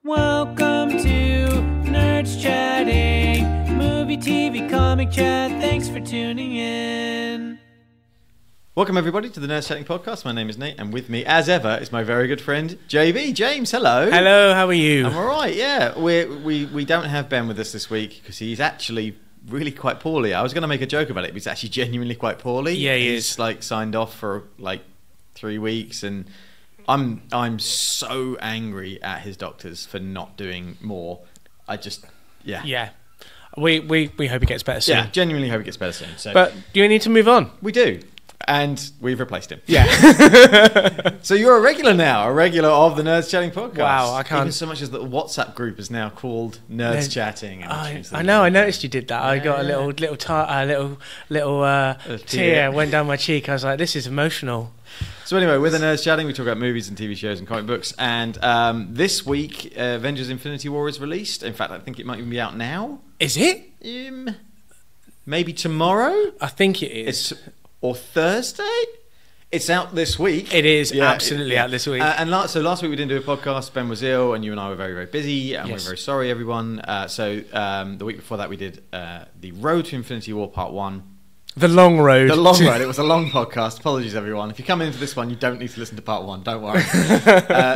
Welcome to Nerds Chatting, movie, TV, comic chat. Thanks for tuning in. Welcome everybody to the Nerd Chatting podcast. My name is Nate, and with me, as ever, is my very good friend JB. James, hello. Hello, how are you? I'm all right. Yeah, we don't have Ben with us this week because he's actually really quite poorly. I was going to make a joke about it, but he's actually genuinely quite poorly. Yeah, he's like signed off for like 3 weeks, and I'm so angry at his doctors for not doing more. Yeah. We hope he gets better soon. Yeah, genuinely hope he gets better soon. So But do you need to move on? we do. And we've replaced him. Yeah. So you're a regular now, a regular of the Nerds Chatting podcast. Wow, I can't... Even so much as the WhatsApp group is now called Nerds Chatting. And I know. I noticed you did that. I got a little tear went down my cheek. I was like, this is emotional. So anyway, with the Nerds Chatting, we talk about movies and TV shows and comic books. And this week, Avengers: Infinity War is released. In fact, I think it might even be out now. Is it? Maybe tomorrow. I think it is. Or Thursday. It's out this week. It is absolutely out this week. And last week we didn't do a podcast. Ben was ill, and you and I were very, very busy, and we're very sorry, everyone. So the week before that, we did the Road to Infinity War Part 1. The long road. The long road. It was a long podcast. Apologies, everyone. If you come into this one, you don't need to listen to Part 1. Don't worry.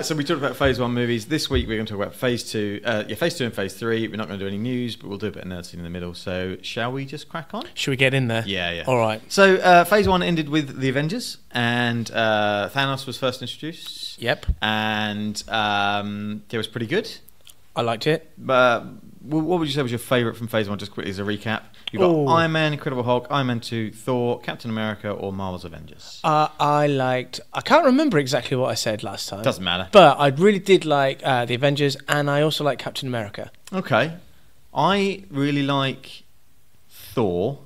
So we talked about Phase 1 movies. This week we're going to talk about Phase 2. Phase 2 and Phase 3. We're not going to do any news, but we'll do a bit of nerd scene in the middle. So shall we just crack on? Should we get in there? Yeah. All right. So Phase 1 ended with the Avengers, and Thanos was first introduced. Yep. And it was pretty good. I liked it. But what would you say was your favourite from Phase 1, just quickly as a recap? You've got Iron Man, Incredible Hulk, Iron Man 2, Thor, Captain America, or Marvel's Avengers? I can't remember exactly what I said last time. Doesn't matter. But I really did like the Avengers, and I also like Captain America. Okay. I really like Thor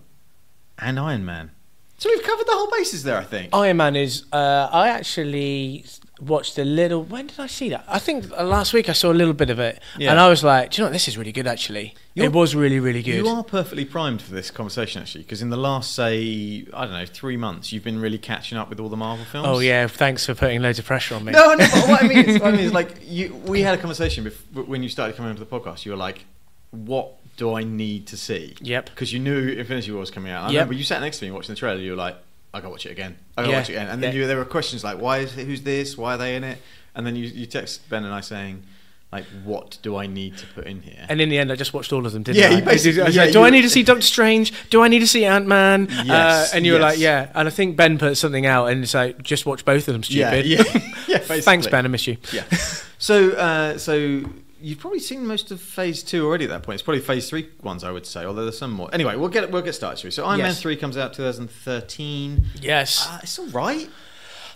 and Iron Man. So we've covered the whole bases there, I think. Iron Man is... I actually watched a little... When did I see that? I think last week I saw a little bit of it. Yeah. And I was like, do you know what? This is really good, actually. It was really, really good. You are perfectly primed for this conversation, actually, because in the last, say, 3 months, you've been really catching up with all the Marvel films. Oh, yeah. Thanks for putting loads of pressure on me. No, but what I mean is like, we had a conversation when you started coming onto the podcast. You were like, what do I need to see? Yep. Because you knew Infinity War was coming out. I remember you sat next to me watching the trailer. You were like, I gotta watch it again. And then there were questions like, who's this? Why are they in it? And then you text Ben and I saying, like, what do I need to put in here? And in the end, I just watched all of them, didn't I? You basically... I was like, do I need to see Doctor Strange? Do I need to see Ant-Man? Yes. And you were like, yeah. And I think Ben put something out and it's like, just watch both of them, stupid. Yeah, basically. Thanks, Ben. I miss you. Yeah. So you've probably seen most of Phase 2 already at that point. It's probably Phase 3 ones, I would say, although there's some more. Anyway, we'll get started, shall we? So Iron Man 3 comes out 2013. Yes. It's all right.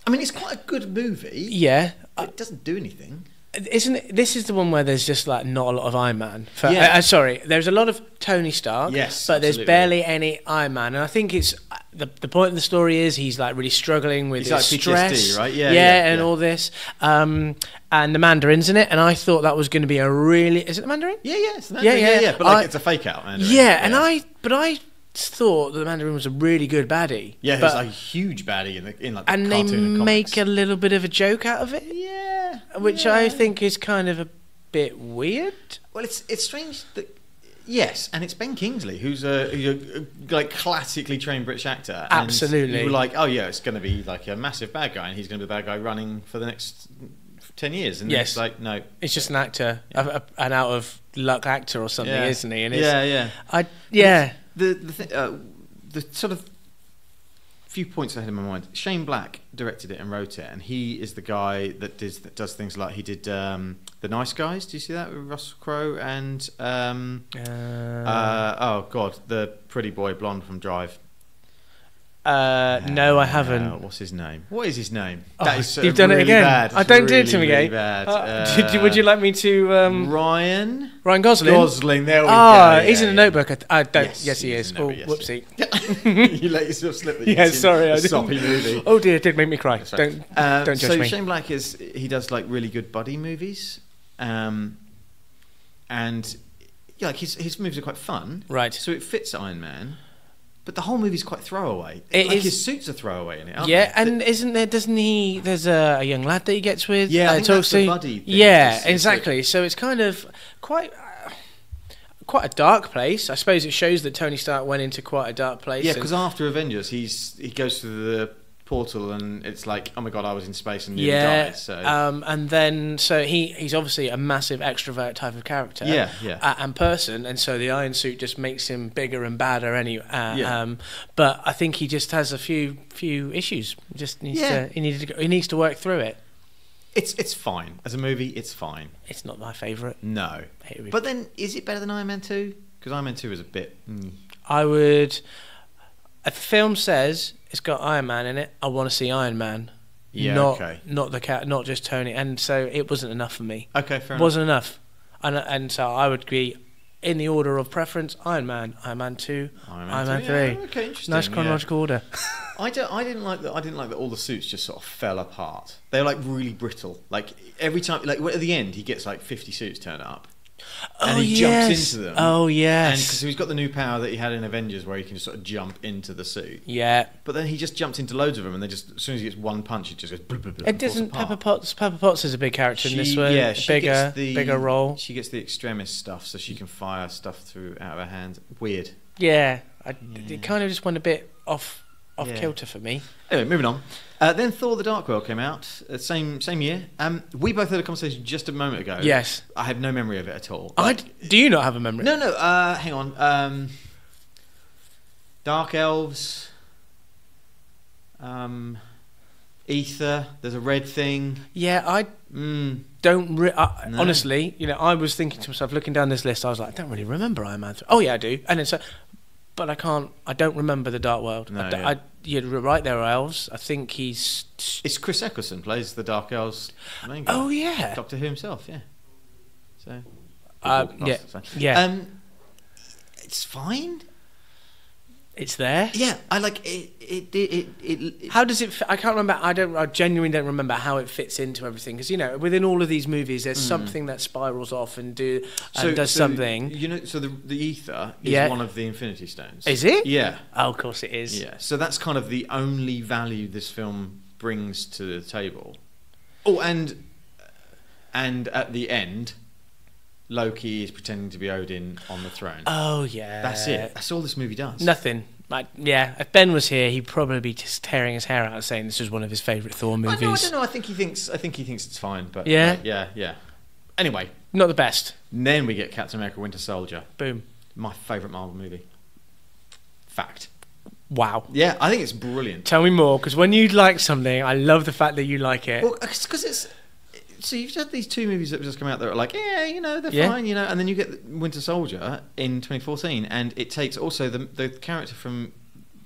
I mean, it's quite a good movie. Yeah. But it doesn't do anything. Isn't it? This is the one where there's just like not a lot of Iron Man. Yeah. There's a lot of Tony Stark. Yes, but absolutely. there's barely any Iron Man, and I think it's the point of the story is he's like really struggling with his like stress, PTSD, right? And all this. And the Mandarin's in it, and I thought that was going to be a really. Is it the Mandarin? Yeah, it's the Mandarin. Yeah. But it's a fake out Mandarin. Yeah, and I thought the Mandarin was a really good baddie. Yeah, he's like a huge baddie in like the and cartoon they and comics. make a little bit of a joke out of it. Yeah, which I think is kind of a bit weird. Well, it's strange that. Yes, and it's Ben Kingsley, who's a like classically trained British actor. Absolutely. And you were like, oh yeah, it's going to be like a massive bad guy, and he's going to be the bad guy running for the next 10 years. And it's like, no, it's just an actor, an out of luck actor or something, isn't he? And The sort of few points I had in my mind. Shane Black directed it and wrote it, and he is the guy that does things like he did The Nice Guys. Do you see that with Russell Crowe and the pretty boy blonde from Drive? No, I haven't. What's his name? What is his name? You've done really it again. Bad. I don't do it to me really again. Bad. Would you like me to? Ryan Gosling. Gosling. There we go. He's in the Notebook. I don't. Yes, he is. Whoopsie. Whoopsie. You let yourself slip. Sorry. A soppy movie. Oh dear, it did make me cry. Don't judge me. So Shane Black he does like really good buddy movies, and like his movies are quite fun. Right. So it fits Iron Man. But the whole movie's quite throwaway. His suit's a throwaway in it, aren't yeah, they? and isn't there? Doesn't he? There's a young lad that he gets with. Yeah, I think that's the buddy thing. Yeah, exactly. So it's kind of quite a dark place. I suppose it shows that Tony Stark went into quite a dark place. Yeah, because after Avengers, he goes through the portal and it's like, oh my god, I was in space and nearly died. So. And then he's obviously a massive extrovert type of character. And person, and so the Iron Suit just makes him bigger and badder anyway. But I think he just has a few issues. Just needs he needs to work through it. It's fine as a movie. It's fine. It's not my favourite. No, but then is it better than Iron Man 2? Because Iron Man 2 is a bit. I would. If a film says it's got Iron Man in it, I want to see Iron Man. Yeah, not the cat, not just Tony. And so it wasn't enough for me. Okay, fair enough. Wasn't enough, and so I would be in the order of preference: Iron Man 2, Iron Man 3. Yeah, okay, interesting. Nice chronological order. I didn't like that all the suits just sort of fell apart. They were like really brittle. Like every time, like at the end, he gets like 50 suits turn up. And he jumps into them. Oh, yes. And because he's got the new power that he had in Avengers where he can just sort of jump into the suit. Yeah. But then he just jumps into loads of them and as soon as he gets one punch, it just goes... Blah, blah, blah, it doesn't... Pepper Potts is a big character in this one. Yeah, bigger role. She gets the extremist stuff so she can fire stuff out of her hands. Weird. Yeah. It kind of just went a bit off kilter for me. Anyway, moving on. Then Thor: The Dark World came out same year. We both had a conversation just a moment ago. Yes. I have no memory of it at all. Do you not have a memory? No. Hang on. Dark elves. Ether. There's a red thing. Yeah, I don't. No. Honestly, I was thinking to myself, looking down this list, I was like, I don't really remember Iron Man 3. Oh yeah, I do. And it's but I can't. I don't remember the Dark World. No, you're right. There are elves. I think it's Chris Eccleston plays the Dark Elves main guy. Oh yeah, Doctor Who himself. Yeah. So. Yeah. It's fine. It's there. Yeah, I like it. How does it? I can't remember. I genuinely don't remember how it fits into everything because within all of these movies, there's something that spirals off and does something. So the ether is one of the Infinity Stones. Is it? Yeah. Oh, of course it is. Yeah. So that's kind of the only value this film brings to the table. Oh, and at the end, Loki is pretending to be Odin on the throne. Oh yeah, that's it. That's all this movie does. Nothing. If Ben was here, he'd probably be just tearing his hair out and saying this was one of his favourite Thor movies. I don't know. I think he thinks it's fine. But yeah. Anyway, not the best. Then we get Captain America: Winter Soldier. Boom. My favourite Marvel movie. Fact. Wow. Yeah, I think it's brilliant. Tell me more, because when you like something, I love the fact that you like it. Well, because it's. So you've had these two movies that have just come out that are like, they're fine, and then you get Winter Soldier in 2014, and it takes also the character from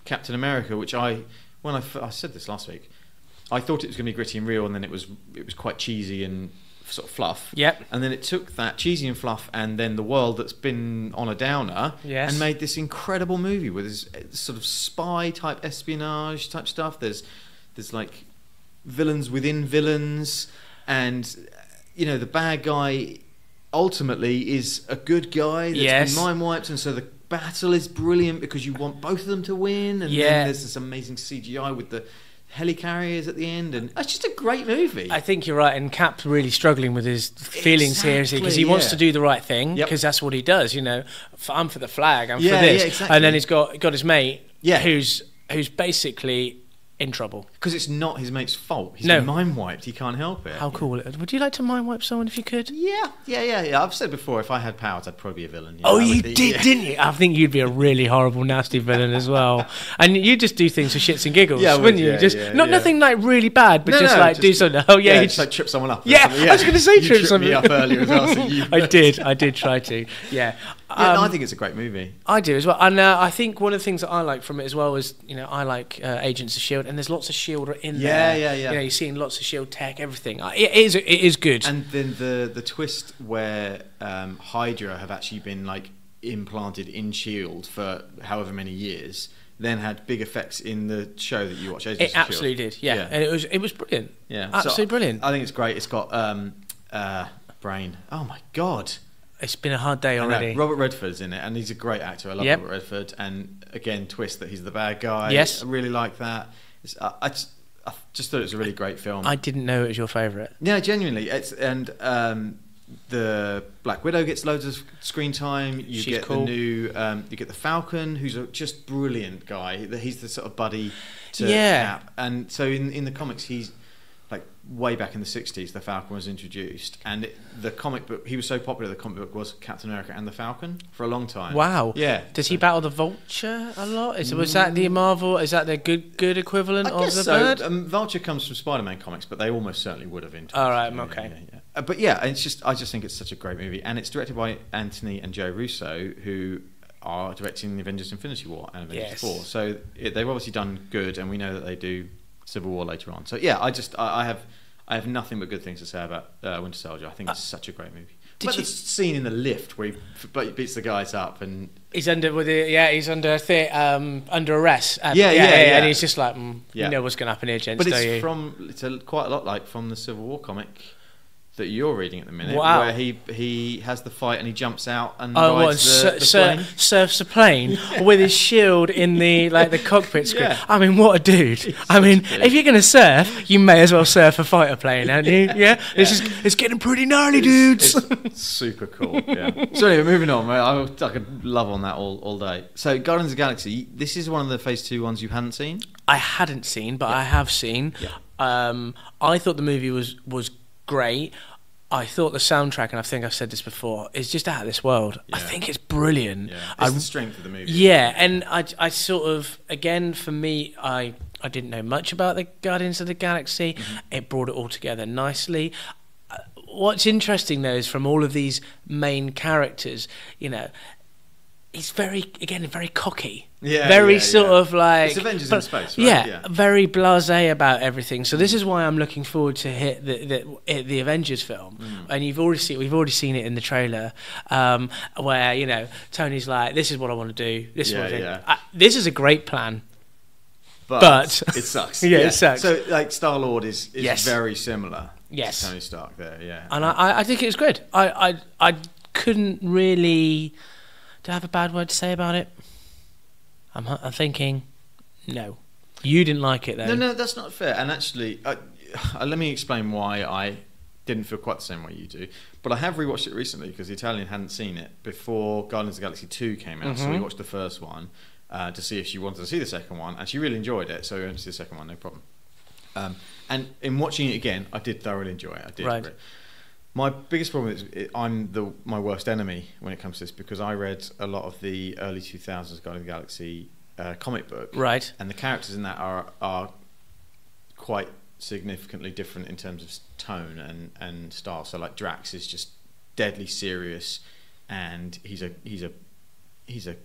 Captain America, which I said this last week, I thought it was going to be gritty and real, and then it was quite cheesy and sort of fluff. Yep. And then it took that cheesy and fluff, and then the world that's been on a downer, and made this incredible movie with this sort of spy type espionage type stuff. There's like villains within villains. And the bad guy ultimately is a good guy that's been mind wiped, and so the battle is brilliant because you want both of them to win. And then there's this amazing CGI with the helicarriers at the end, and it's just a great movie. I think you're right, and Cap's really struggling with his feelings here because he wants to do the right thing because that's what he does. I'm for the flag, I'm for this, exactly. And then he's got his mate, who's basically in trouble because it's not his mate's fault. He's been mind wiped. He can't help it. How cool would you like to mind wipe someone if you could? Yeah. I've said before, if I had powers, I'd probably be a villain. You did, didn't you? I think you'd be a really horrible, nasty villain as well. And you just do things for shits and giggles, wouldn't you? Nothing like really bad, but just do something. Oh yeah, you just like trip someone up. Yeah, I was going to say trip someone. Me up earlier as well. So I did try to. Yeah. I think it's a great movie. I do as well, and I think one of the things that I like from it as well is I like Agents of S.H.I.E.L.D. and there's lots of S.H.I.E.L.D. in there. Yeah. You're seeing lots of S.H.I.E.L.D. tech, everything. It is good. And then the twist where Hydra have actually been like implanted in S.H.I.E.L.D. for however many years, then had big effects in the show that you watch. Agents it absolutely did. Yeah, and it was brilliant. Yeah, absolutely brilliant. I think it's great. It's got Brain. Oh my god. It's been a hard day already. Robert Redford's in it, and he's a great actor. I love Robert Redford, and again, twist that he's the bad guy. Yes, I really like that. I just thought it was a really great film. I didn't know it was your favourite. Yeah, genuinely. The Black Widow gets loads of screen time. She's get cool. the new. You get the Falcon, who's a just brilliant guy. He's the sort of buddy to Cap, and so in the comics, he's like way back in the 60s. The Falcon was introduced, and the comic book. He was so popular. The comic book was Captain America and the Falcon for a long time. Wow. Yeah. Does he battle the Vulture a lot? Was that the Marvel? Is that the good equivalent of the bird? Vulture comes from Spider-Man comics, but they almost certainly would have introduced. All right. Okay. Yeah. But yeah, I just think it's such a great movie, and it's directed by Anthony and Joe Russo, who are directing the Avengers: Infinity War and Avengers 4. So they've obviously done good, and we know that they do Civil War later on. So yeah, I have nothing but good things to say about Winter Soldier. I think it's such a great movie. But the scene in the lift where he beats the guys up and he's under under arrest. Yeah, and he's just like, you know what's going to happen here, gents. But it's quite a lot like from the Civil War comic that you're reading at the minute, wow. where he has the fight and he jumps out and rides the plane. Surfs a plane with his shield in the cockpit screen. Yeah. I mean, what a dude! I mean, if you're going to surf, you may as well surf a fighter plane, aren't you? Yeah, it's getting pretty gnarly, dudes. It's super cool. Yeah. So anyway, moving on. I could love on that all day. So Guardians of the Galaxy. This is one of the Phase 2 ones you hadn't seen. I hadn't seen, but I have seen. Yeah. I thought the movie was great. I thought the soundtrack, and I think I've said this before, is just out of this world. Yeah. I think it's brilliant. Yeah. It's the strength of the movie. Yeah, and I sort of, again, for me, I didn't know much about the Guardians of the Galaxy. Mm-hmm. It brought it all together nicely. What's interesting, though, is from all of these main characters, he's very cocky. Yeah, sort of like... It's Avengers in space, right? Yeah, very blasé about everything. So this is why I'm looking forward to hit the Avengers film. And we've already seen it in the trailer, where, Tony's like, this is what I want to do. This is a great plan. But it sucks. It sucks. So, Star-Lord is very similar to Tony Stark there, yeah. And I think it's good. I couldn't really... Do I have a bad word to say about it? I'm thinking, no. You didn't like it, though. No, that's not fair. And actually, let me explain why I didn't feel quite the same way you do. But I have rewatched it recently because the Italian hadn't seen it before Guardians of the Galaxy 2 came out. Mm-hmm. So we watched the first one to see if she wanted to see the second one. And she really enjoyed it, so we went to see the second one, no problem. And in watching it again, I did thoroughly enjoy it. I did. Right. My biggest problem is I'm my worst enemy when it comes to this because I read a lot of the early 2000s Guardians of the Galaxy comic book. Right. And the characters in that are quite significantly different in terms of tone and style. So Drax is just deadly serious and he's a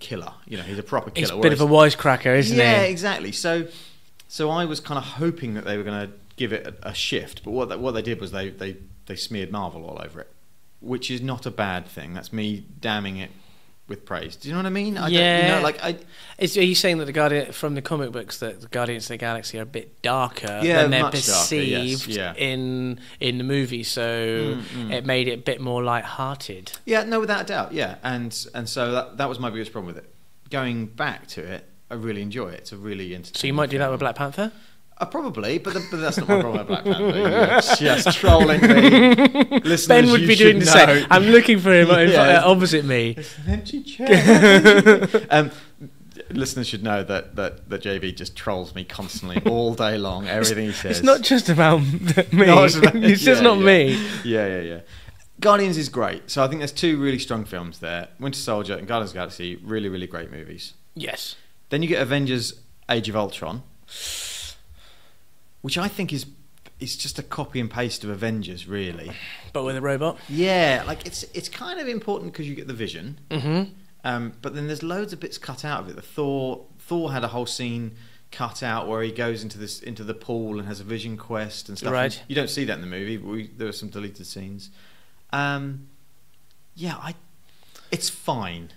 killer. He's a proper killer. He's a bit of a wisecracker, isn't he? Yeah, exactly. So I was kind of hoping that they were going to give it a shift, but what they did was they smeared Marvel all over it, which is not a bad thing. That's me damning it with praise. Do you know what I mean? Are you saying that from the comic books that the Guardians of the Galaxy are a bit darker than they're perceived in the movie? So it made it a bit more light-hearted. Yeah, no, without a doubt. Yeah, and so that was my biggest problem with it. Going back to it, I really enjoy it. It's a really entertaining. So you might do that with Black Panther? But that's not my problem with Black Panther. You're just trolling me. Listeners, Ben would be doing the same. I'm looking for him opposite me. It's an empty chair. Listeners should know that JB just trolls me constantly all day long. Everything he says. It's not just about me. It's just not me. Yeah. Guardians is great. So I think there's two really strong films there. Winter Soldier and Guardians of the Galaxy, really, really great movies. Yes. Then you get Avengers: Age of Ultron, which I think is just a copy and paste of Avengers, really. But with a robot? Yeah, it's kind of important because you get the Vision. Mm-hmm. But then there's loads of bits cut out of it. Thor had a whole scene cut out where he goes into the pool and has a Vision quest and stuff. Right. And you don't see that in the movie, but there are some deleted scenes. It's fine.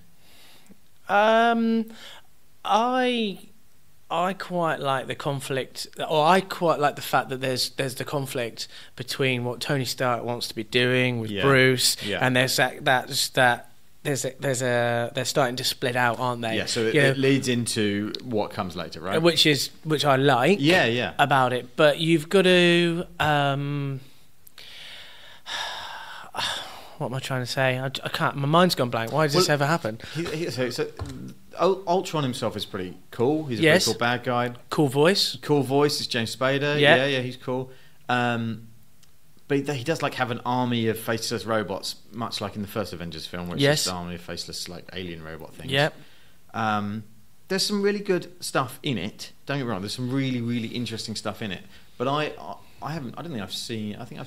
I quite like the conflict, or I quite like the fact that there's the conflict between what Tony Stark wants to be doing with Bruce, and there's that. They're starting to split out, aren't they? Yeah, so it leads into what comes later, right? Which I like. Yeah. About it, but you've got to. What am I trying to say? I can't. My mind's gone blank. Why does this ever happen? Ultron himself is pretty cool. He's a pretty cool bad guy. Cool voice. Cool voice is James Spader. Yeah, he's cool. But he does like have an army of faceless robots, much like in the first Avengers film, where it's just an army of faceless like alien robot things. Yep. There's some really good stuff in it. Don't get me wrong. There's some really, really interesting stuff in it. But I haven't. I don't think I've seen. I think I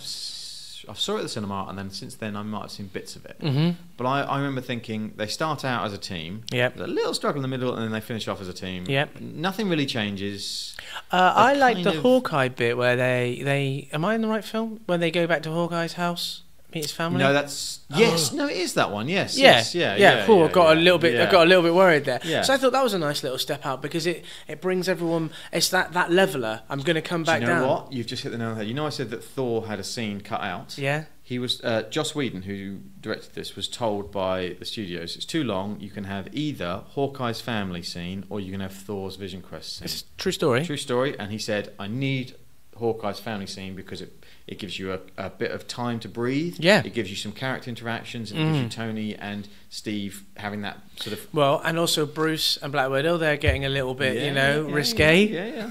saw it at the cinema, and then since then I might have seen bits of it. Mm-hmm. But I remember thinking they start out as a team. Yep. There's a little struggle in the middle, and then they finish off as a team. Yep. Nothing really changes. I like the Hawkeye bit where they. Am I in the right film? When they go back to Hawkeye's house, meet his family. No, that's no, it is that one. Yes. Yeah. Cool. I got a little bit worried there. Yeah. So I thought that was a nice little step out because it brings everyone. It's that leveler. I'm going to come back down. You know what? You've just hit the nail on the head. You know, I said that Thor had a scene cut out. Yeah. He was Joss Whedon, who directed this, was told by the studios it's too long. You can have either Hawkeye's family scene or you can have Thor's Vision Quest scene. It's a true story. True story. And he said, I need Hawkeye's family scene because it gives you a bit of time to breathe. Yeah. It gives you some character interactions. It gives you Tony and Steve having that sort of... Well, and also Bruce and Black Widow, they're getting a little bit, risque. Yeah.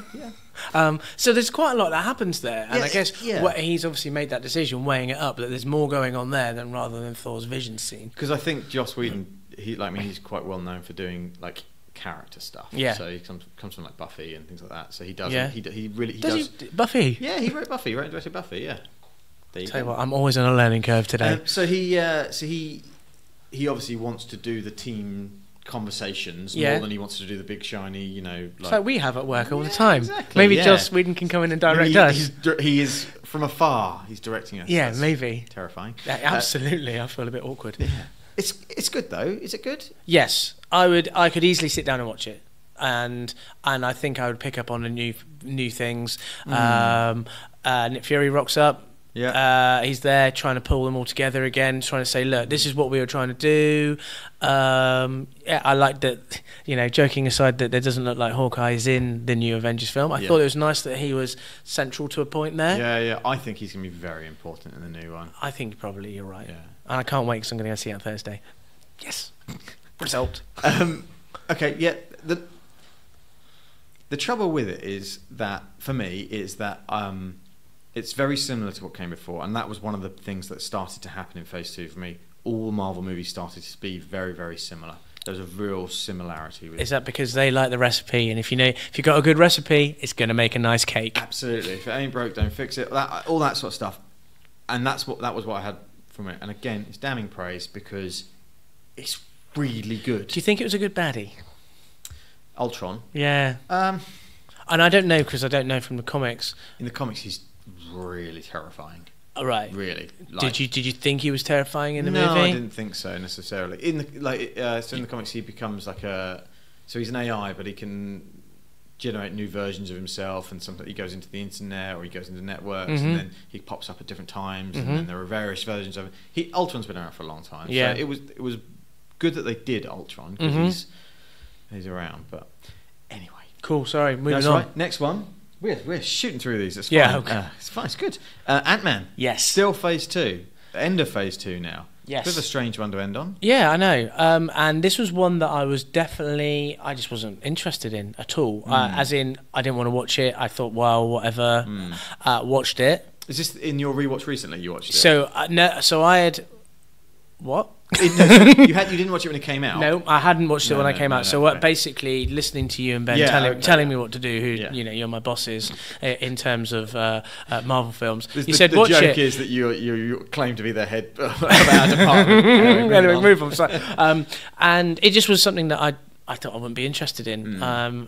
So there's quite a lot that happens there. And I guess yeah. He's obviously made that decision, weighing it up, that there's more going on there than rather than Thor's Vision scene. Because I think Joss Whedon, he's quite well known for doing, like, character stuff. Yeah. So he comes from like Buffy and things like that. So he does. Yeah. He really does. Buffy. Yeah, he wrote Buffy. He wrote and directed Buffy. Yeah. Tell you what, I'm always on a learning curve today. So he obviously wants to do the team conversations more than he wants to do the big shiny. It's like we have at work all the time. Exactly, maybe Joss Whedon can come in and direct us. He is from afar. He's directing us. Yeah, That's maybe. Terrifying. Absolutely, I feel a bit awkward. Yeah. It's good though. Is it good? Yes, I could easily sit down and watch it, and I think I would pick up on the new things. Nick Fury rocks up. Yeah, he's there trying to pull them all together again, trying to say, look, this is what we were trying to do. I like that. Joking aside, that there doesn't look like Hawkeye is in the new Avengers film. I thought it was nice that he was central to a point there. Yeah. I think he's going to be very important in the new one. I think probably you're right. Yeah. And I can't wait because I'm going to go see it on Thursday. Yes. Result. Okay, yeah. The trouble with it is that, for me, is that it's very similar to what came before, and that was one of the things that started to happen in Phase 2 for me. All Marvel movies started to be very, very similar. There's a real similarity with Is that because they like the recipe, and if you've got a good recipe, it's going to make a nice cake? Absolutely. If it ain't broke, don't fix it. All that sort of stuff. And that was what I had from it. And again, it's damning praise because it's really good. Do you think it was a good baddie? Ultron? Yeah. And I don't know because I don't know from the comics. In the comics, he's really terrifying. Right. Really. Did you think he was terrifying in the movie? No, I didn't think so necessarily. In the comics, he becomes so he's an AI, but he can generate new versions of himself, and sometimes he goes into the internet or he goes into networks, and then he pops up at different times, and then there are various versions of him. Ultron's been around for a long time, so it was good that they did Ultron because he's around. But anyway, cool. Sorry, moving on. Right. Next one. We're shooting through these. It's fine. Yeah, okay. It's fine. It's good. Ant-Man. Yes. Still Phase 2. End of Phase 2 now. Yes. Bit of a strange one to end on. Yeah, I know. And this was one that I just wasn't interested in at all. As in, I didn't want to watch it. I thought, well, whatever. Watched it. Is this in your rewatch recently? You watched it. So I had. What? You didn't watch it when it came out? No, I hadn't watched it when I came out. So basically, listening to you and Ben telling me what to do, you're my bosses in terms of Marvel films. You said watch it. The joke is that you claim to be the head of our department. Anyway, move on. Sorry. And it just was something that I thought I wouldn't be interested in.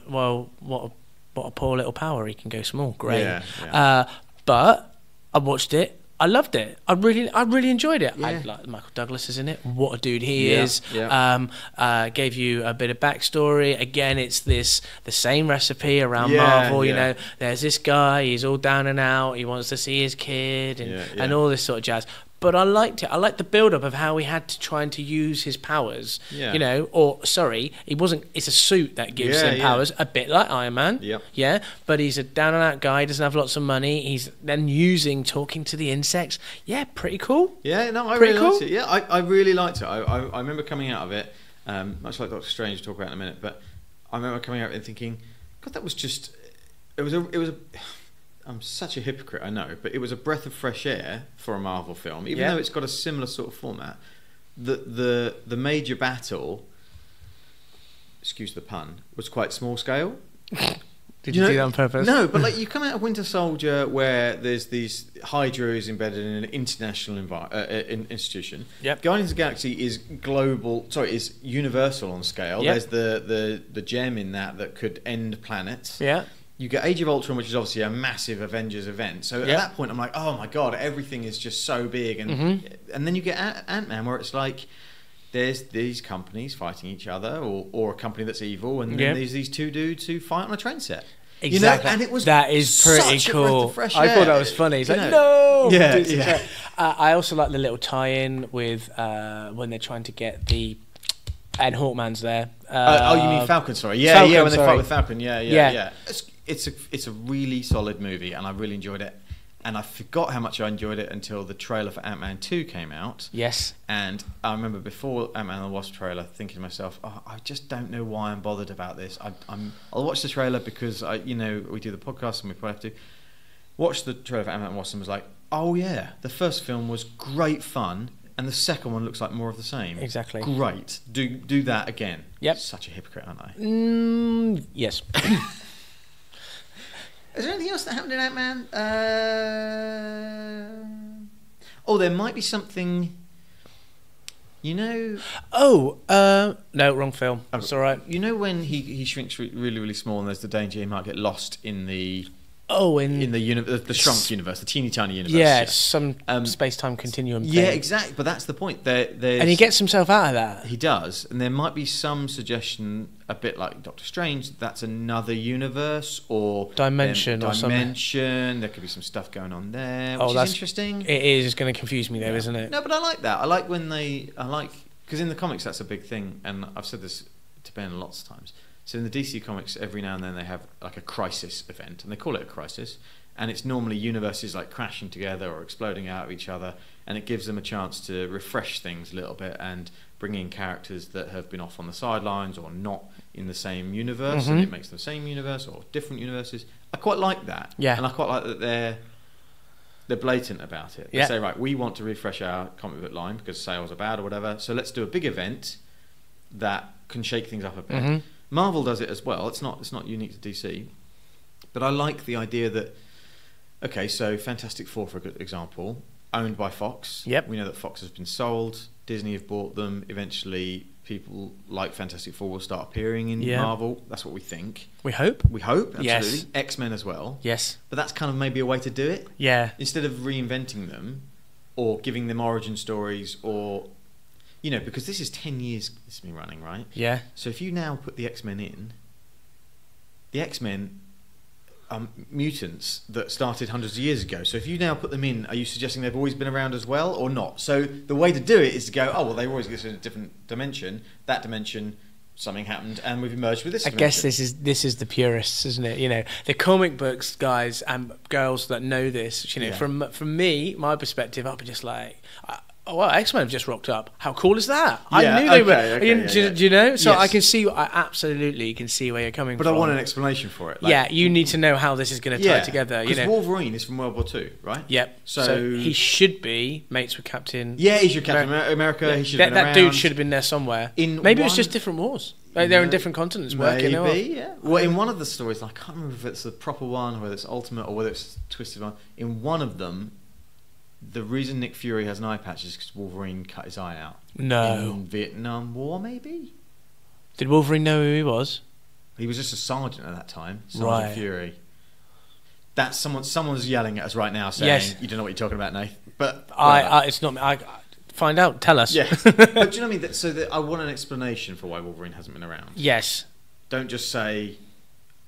Well, what a poor little power. He can go small. Great. Yeah. But I watched it. I loved it. I really enjoyed it. Yeah. I like Michael Douglas is in it. What a dude he Yeah, is. yeah. Gave you a bit of backstory. Again, it's the same recipe around Yeah, Marvel. You yeah. know, there's this guy. He's all down and out. He wants to see his kid and all this sort of jazz. But I liked it. I liked the build-up of how he had to try to use his powers. Yeah. You know, or sorry, he wasn't. It's a suit that gives him powers, a bit like Iron Man. Yep. Yeah. But he's a down-and-out guy. He doesn't have lots of money. He's then talking to the insects. Yeah, pretty cool. Yeah, no, I Pretty really liked cool. it. Yeah, I really liked it. I remember coming out of it, much like Doctor Strange, we'll talk about in a minute, but I remember coming out of it and thinking, God, that was just... It was a I'm such a hypocrite, I know, but it was a breath of fresh air for a Marvel film, even though it's got a similar sort of format. The major battle, excuse the pun, was quite small scale. Did you do that on purpose? No, but like you come out of Winter Soldier where there's these Hydra is embedded in an international institution. Yep. Guardians of the Galaxy is is universal on scale. Yep. There's the gem in that could end planets. Yeah. You get Age of Ultron, which is obviously a massive Avengers event. So at that point, I'm like, oh my god, everything is just so big, and then you get Ant-Man, where it's like there's these companies fighting each other, or a company that's evil, and then there's these two dudes who fight on a train set. Exactly. You know, and that is pretty such cool. A breath of fresh I air. thought that was funny. He's like, know. no. Yeah. I also like the little tie-in with when they're trying to get the. And Hawkman's there. You mean Falcon? Sorry, Falcon, when they fight with Falcon, yeah. It's a really solid movie, and I really enjoyed it. And I forgot how much I enjoyed it until the trailer for Ant-Man 2 came out. Yes. And I remember before Ant-Man and the Wasp trailer, thinking to myself, "Oh, I just don't know why I'm bothered about this. I'll watch the trailer because we do the podcast and we probably have to watch the trailer for Ant-Man and the Wasp and was like, oh yeah, the first film was great fun." And the second one looks like more of the same. Exactly. Great. Do that again. Yep. Such a hypocrite, aren't I? Yes. Is there anything else that happened in Ant-Man? There might be something... no, wrong film. It's all right. You know when he shrinks really, really small and there's the danger he might get lost in the... in the shrunk universe, the teeny tiny universe. Yeah, it's some space-time continuum thing. Yeah, exactly. But that's the point. And he gets himself out of that. He does. And there might be some suggestion, a bit like Doctor Strange, that's another universe or... Dimension or something. There could be some stuff going on there, which is interesting. It is. It's going to confuse me, though, isn't it? No, but I like that. I like when they... Because in the comics, that's a big thing. And I've said this to Ben lots of times. So in the DC comics, every now and then they have like a crisis event, and they call it a crisis, and it's normally universes like crashing together or exploding out of each other, and it gives them a chance to refresh things a little bit and bring in characters that have been off on the sidelines or not in the same universe, and it makes them the same universe or different universes. I quite like that, and I quite like that they're blatant about it. They say, right, we want to refresh our comic book line because sales are bad or whatever, so let's do a big event that can shake things up a bit. Marvel does it as well. It's not unique to DC, but I like the idea that so Fantastic Four, for example, owned by Fox. Yep. We know that Fox has been sold. Disney have bought them. Eventually, people like Fantastic Four will start appearing in Marvel. That's what we think. We hope. We hope. Absolutely. Yes. X-Men as well. Yes. But that's kind of maybe a way to do it. Yeah. Instead of reinventing them or giving them origin stories or. Because this is 10 years it's been running, right? Yeah. So if you now put the X-Men in, the X-Men are mutants that started hundreds of years ago. So if you now put them in, are you suggesting they've always been around as well or not? So the way to do it is to go, they always exist in a different dimension. That dimension, something happened, and we've emerged with this dimension. I guess this is the purists, isn't it? The comic books guys and girls that know this. From me, my perspective, I'll be just like... X-Men have just rocked up. How cool is that? I knew they were. Do you know? So yes. I absolutely can see where you're coming from. But I want an explanation for it. You need to know how this is going to tie together. Because Wolverine is from World War II, right? Yep. So he should be mates with Captain... Yeah, he should Captain America. Yeah. He should have been around. That dude should have been there somewhere. Maybe it was just different wars. They're in different continents working. Maybe, yeah. Well, in one of the stories, I can't remember if it's the proper one, or whether it's Ultimate, or whether it's Twisted one. In one of them... The reason Nick Fury has an eye patch is because Wolverine cut his eye out. No. In Vietnam War, maybe? Did Wolverine know who he was? He was just a sergeant at that time. Sergeant Fury. That's someone's yelling at us right now saying, "You don't know what you're talking about, Nath." But it's not me. Find out. Tell us. Yeah. But do you know what I mean? So I want an explanation for why Wolverine hasn't been around. Yes. Don't just say,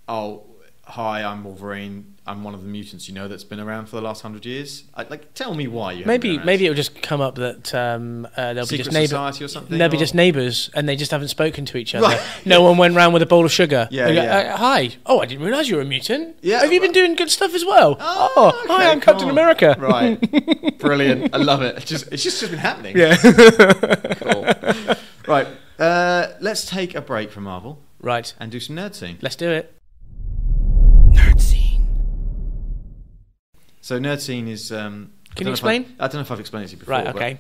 "Oh, hi, I'm Wolverine. I'm one of the mutants that's been around for the last 100 years." Tell me why you. Maybe it'll just come up that there'll Secret be just neighbours society or something. There'll be just neighbours, and they just haven't spoken to each other. Right. No one went round with a bowl of sugar. Yeah. Hi. Oh, I didn't realise you were a mutant. Yeah. Have you been doing good stuff as well? Oh, okay, hi, I'm Captain America. Right. Brilliant. I love it. It's just been happening. Yeah. Cool. Right. Let's take a break from Marvel. Right. And do some nerd scene. Let's do it. Nerd scene. So nerd scene is. Can you explain? I don't know if I've explained it to you before. Right. Okay.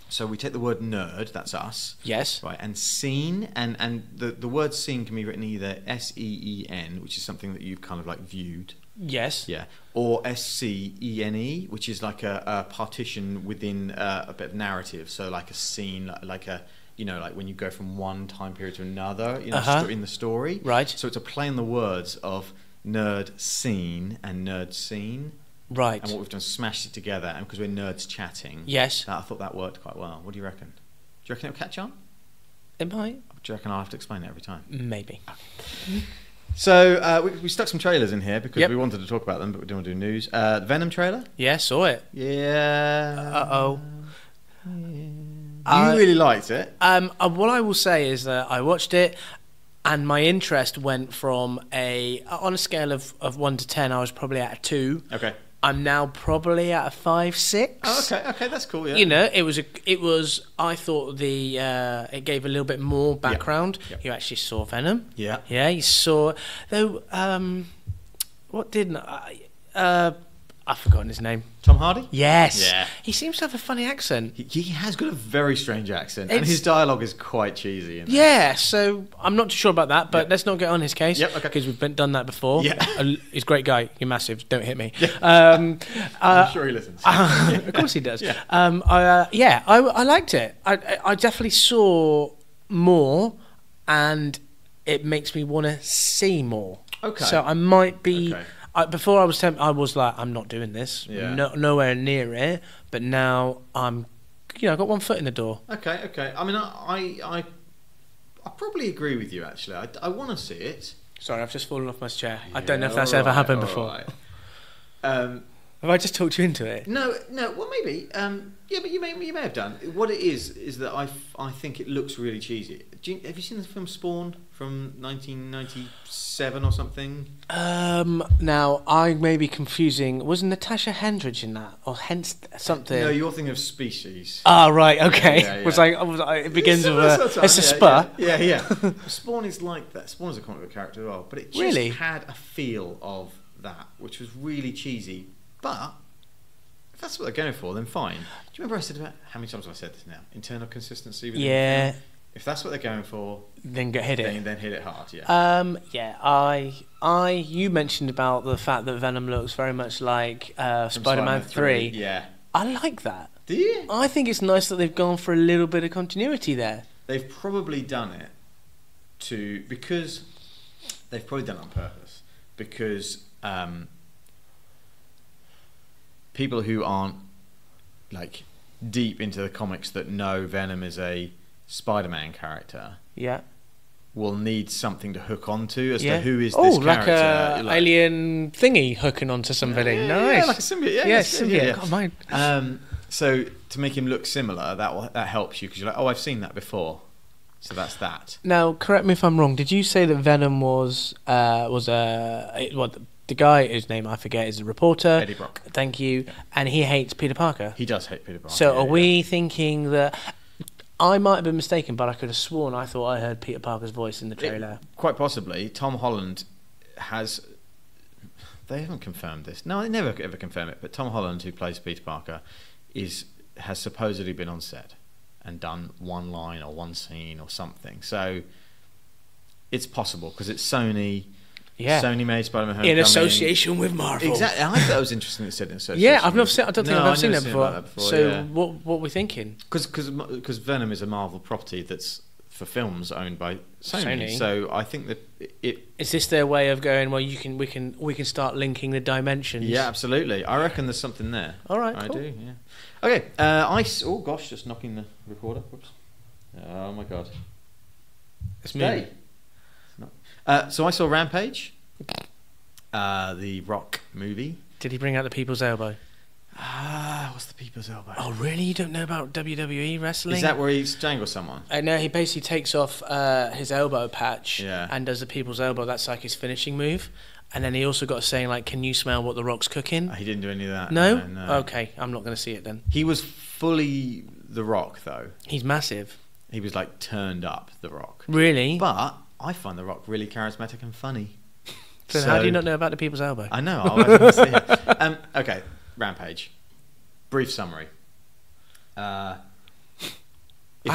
So we take the word nerd, that's us. Yes. Right, and scene, and the word scene can be written either SEEN, which is something that you've kind of like viewed. Yes. Yeah. Or SCENE, which is like a partition within a bit of narrative. So like a scene, like a like when you go from one time period to another, in the story. Right. So it's a play on the words of nerd scene and nerd scene. Right. And what we've done is smashed it together, and because we're nerds chatting. Yes. I thought that worked quite well. What do you reckon? Do you reckon it'll catch on? It might. Do you reckon I'll have to explain it every time? Maybe. So we stuck some trailers in here because we wanted to talk about them, but we didn't want to do news. The Venom trailer? Yeah, saw it. Yeah. Uh-oh. You really liked it. What I will say is that I watched it, and my interest went from on a scale of 1 to 10, I was probably at a 2. Okay. I'm now probably at a 5, 6. Oh, okay, that's cool. Yeah. It was. I thought it gave a little bit more background. Yep. You actually saw Venom. Yeah. Yeah, you saw. Though, what didn't I? I've forgotten his name. Tom Hardy? Yes. Yeah. He seems to have a funny accent. He has got a very strange accent, and his dialogue is quite cheesy. Yeah, so I'm not too sure about that, but let's not get on his case. Yep, okay. Because we've done that before. Yeah. He's a great guy. You're massive. Don't hit me. I'm sure he listens. Of course he does. Yeah. I liked it. I definitely saw more, and it makes me want to see more. Okay. So I might be... Okay. Before I was like, I'm not doing this. Yeah. Nowhere near it. But now I've got one foot in the door. Okay. I mean, I probably agree with you, actually. I want to see it. Sorry, I've just fallen off my chair. I don't know if that's ever happened before. Right. Have I just talked you into it? No. Well, maybe. Yeah, but you may have done. What it is that I think it looks really cheesy. Have you seen the film Spawn from 1997 or something? Now I may be confusing. Was Natasha Hendridge in that, or hence something? No, you're thinking of Species. Ah, right. Okay. Yeah. It begins with it's a spur. Yeah. Spawn is like that. Spawn is a comic book character as well, but it just had a feel of that, which was really cheesy. But if that's what they're going for, then fine. Do you remember I said about how many times have I said this now? Internal consistency. Yeah. If that's what they're going for, then hit it. Then hit it hard. Yeah. You mentioned about the fact that Venom looks very much like Spider-Man 3. Yeah. I like that. Do you? I think it's nice that they've gone for a little bit of continuity there. They've probably done it because they've probably done it on purpose because. People who aren't like deep into the comics that know Venom is a Spider-Man character, will need something to hook onto as to who is this character. Like alien thingy hooking onto somebody. Nice. Yeah, like a symbiote. Symbiote. God, mine. So to make him look similar, that helps you because you're like, oh, I've seen that before. So that's that. Now, correct me if I'm wrong. Did you say that Venom was the guy whose name I forget is a reporter? Eddie Brock. Thank you. And he hates Peter Parker. He does hate Peter Parker. So are we thinking that... I might have been mistaken, but I could have sworn I thought I heard Peter Parker's voice in the trailer. Quite possibly. Tom Holland has... They haven't confirmed this. No, they never ever confirm it. But Tom Holland, who plays Peter Parker, has supposedly been on set and done one line or one scene or something. So it's possible because it's Sony... Yeah. Sony made Spider-Man Homecoming. In association with Marvel. Exactly. I thought it was interesting that it said in association. Yeah, I don't think I've ever seen that before. That before. So what are we thinking? Because Venom is a Marvel property that's for films owned by Sony. So I think that is this their way of going? Well, we can start linking the dimensions. Yeah, absolutely. I reckon there's something there. All right, I cool. do. Yeah. Okay. Oh gosh, just knocking the recorder. Whoops. Oh my god. It's me. So I saw Rampage, the Rock movie. Did he bring out the people's elbow? What's the people's elbow? Oh, really? You don't know about WWE wrestling? Is that where he strangles someone? No, he basically takes off his elbow patch and does the people's elbow. That's like his finishing move. And then he also got a saying like, "Can you smell what the Rock's cooking?" He didn't do any of that. No? No. Okay, I'm not going to see it then. He was fully the Rock, though. He's massive. He was like turned up the Rock. Really? But I find the Rock really charismatic and funny. So how do you not know about the people's elbow? I know. I didn't see it. Okay, Rampage. Brief summary. I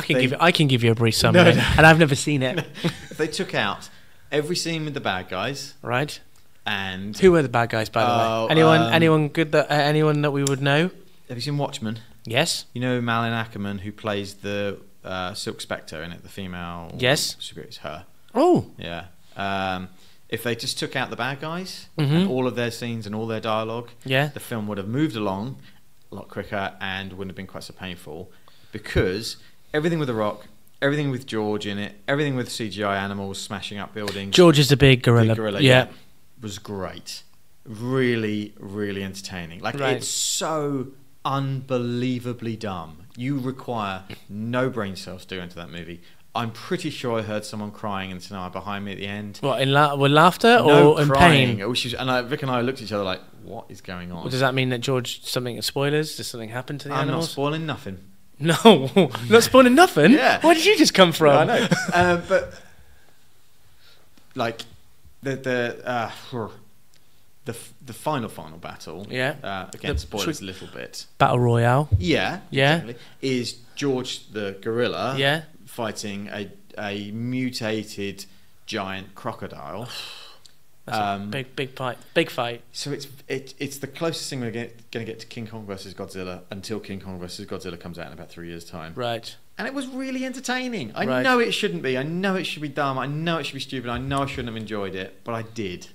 can give you a brief summary, and I've never seen it. If they took out every scene with the bad guys, right? And who were the bad guys, by the way? Anyone good? Anyone that we would know? Have you seen Watchmen? Yes. You know Malin Ackerman, who plays the Silk Spectre in it, the female. Yes. Superhero, it's her. Oh. Yeah. If they just took out the bad guys and all of their scenes and all their dialogue, the film would have moved along a lot quicker and wouldn't have been quite so painful, because everything with The Rock, everything with George in it, everything with CGI animals smashing up buildings. George is the big gorilla. Yeah. Was great. Really, really entertaining. Like, it's so unbelievably dumb. You require no brain cells to go into that movie. I'm pretty sure I heard someone crying in the cinema behind me at the end. What, with laughter or in crying. pain? Vic and I looked at each other like, what is going on? Well, does that mean that George, spoilers? Does something happen to the animals? I'm not spoiling nothing. No, not spoiling nothing? Yeah. Where did you just come from? Yeah, I know. But, like, the final battle, again, spoilers a little bit. Battle Royale. Yeah. Yeah. Is George the gorilla fighting a mutated giant crocodile. That's a big fight. So it's the closest thing we're going to get to King Kong versus Godzilla until King Kong versus Godzilla comes out in about 3 years' time. Right. And it was really entertaining. I know it shouldn't be. I know it should be dumb. I know it should be stupid. I know I shouldn't have enjoyed it, but I did.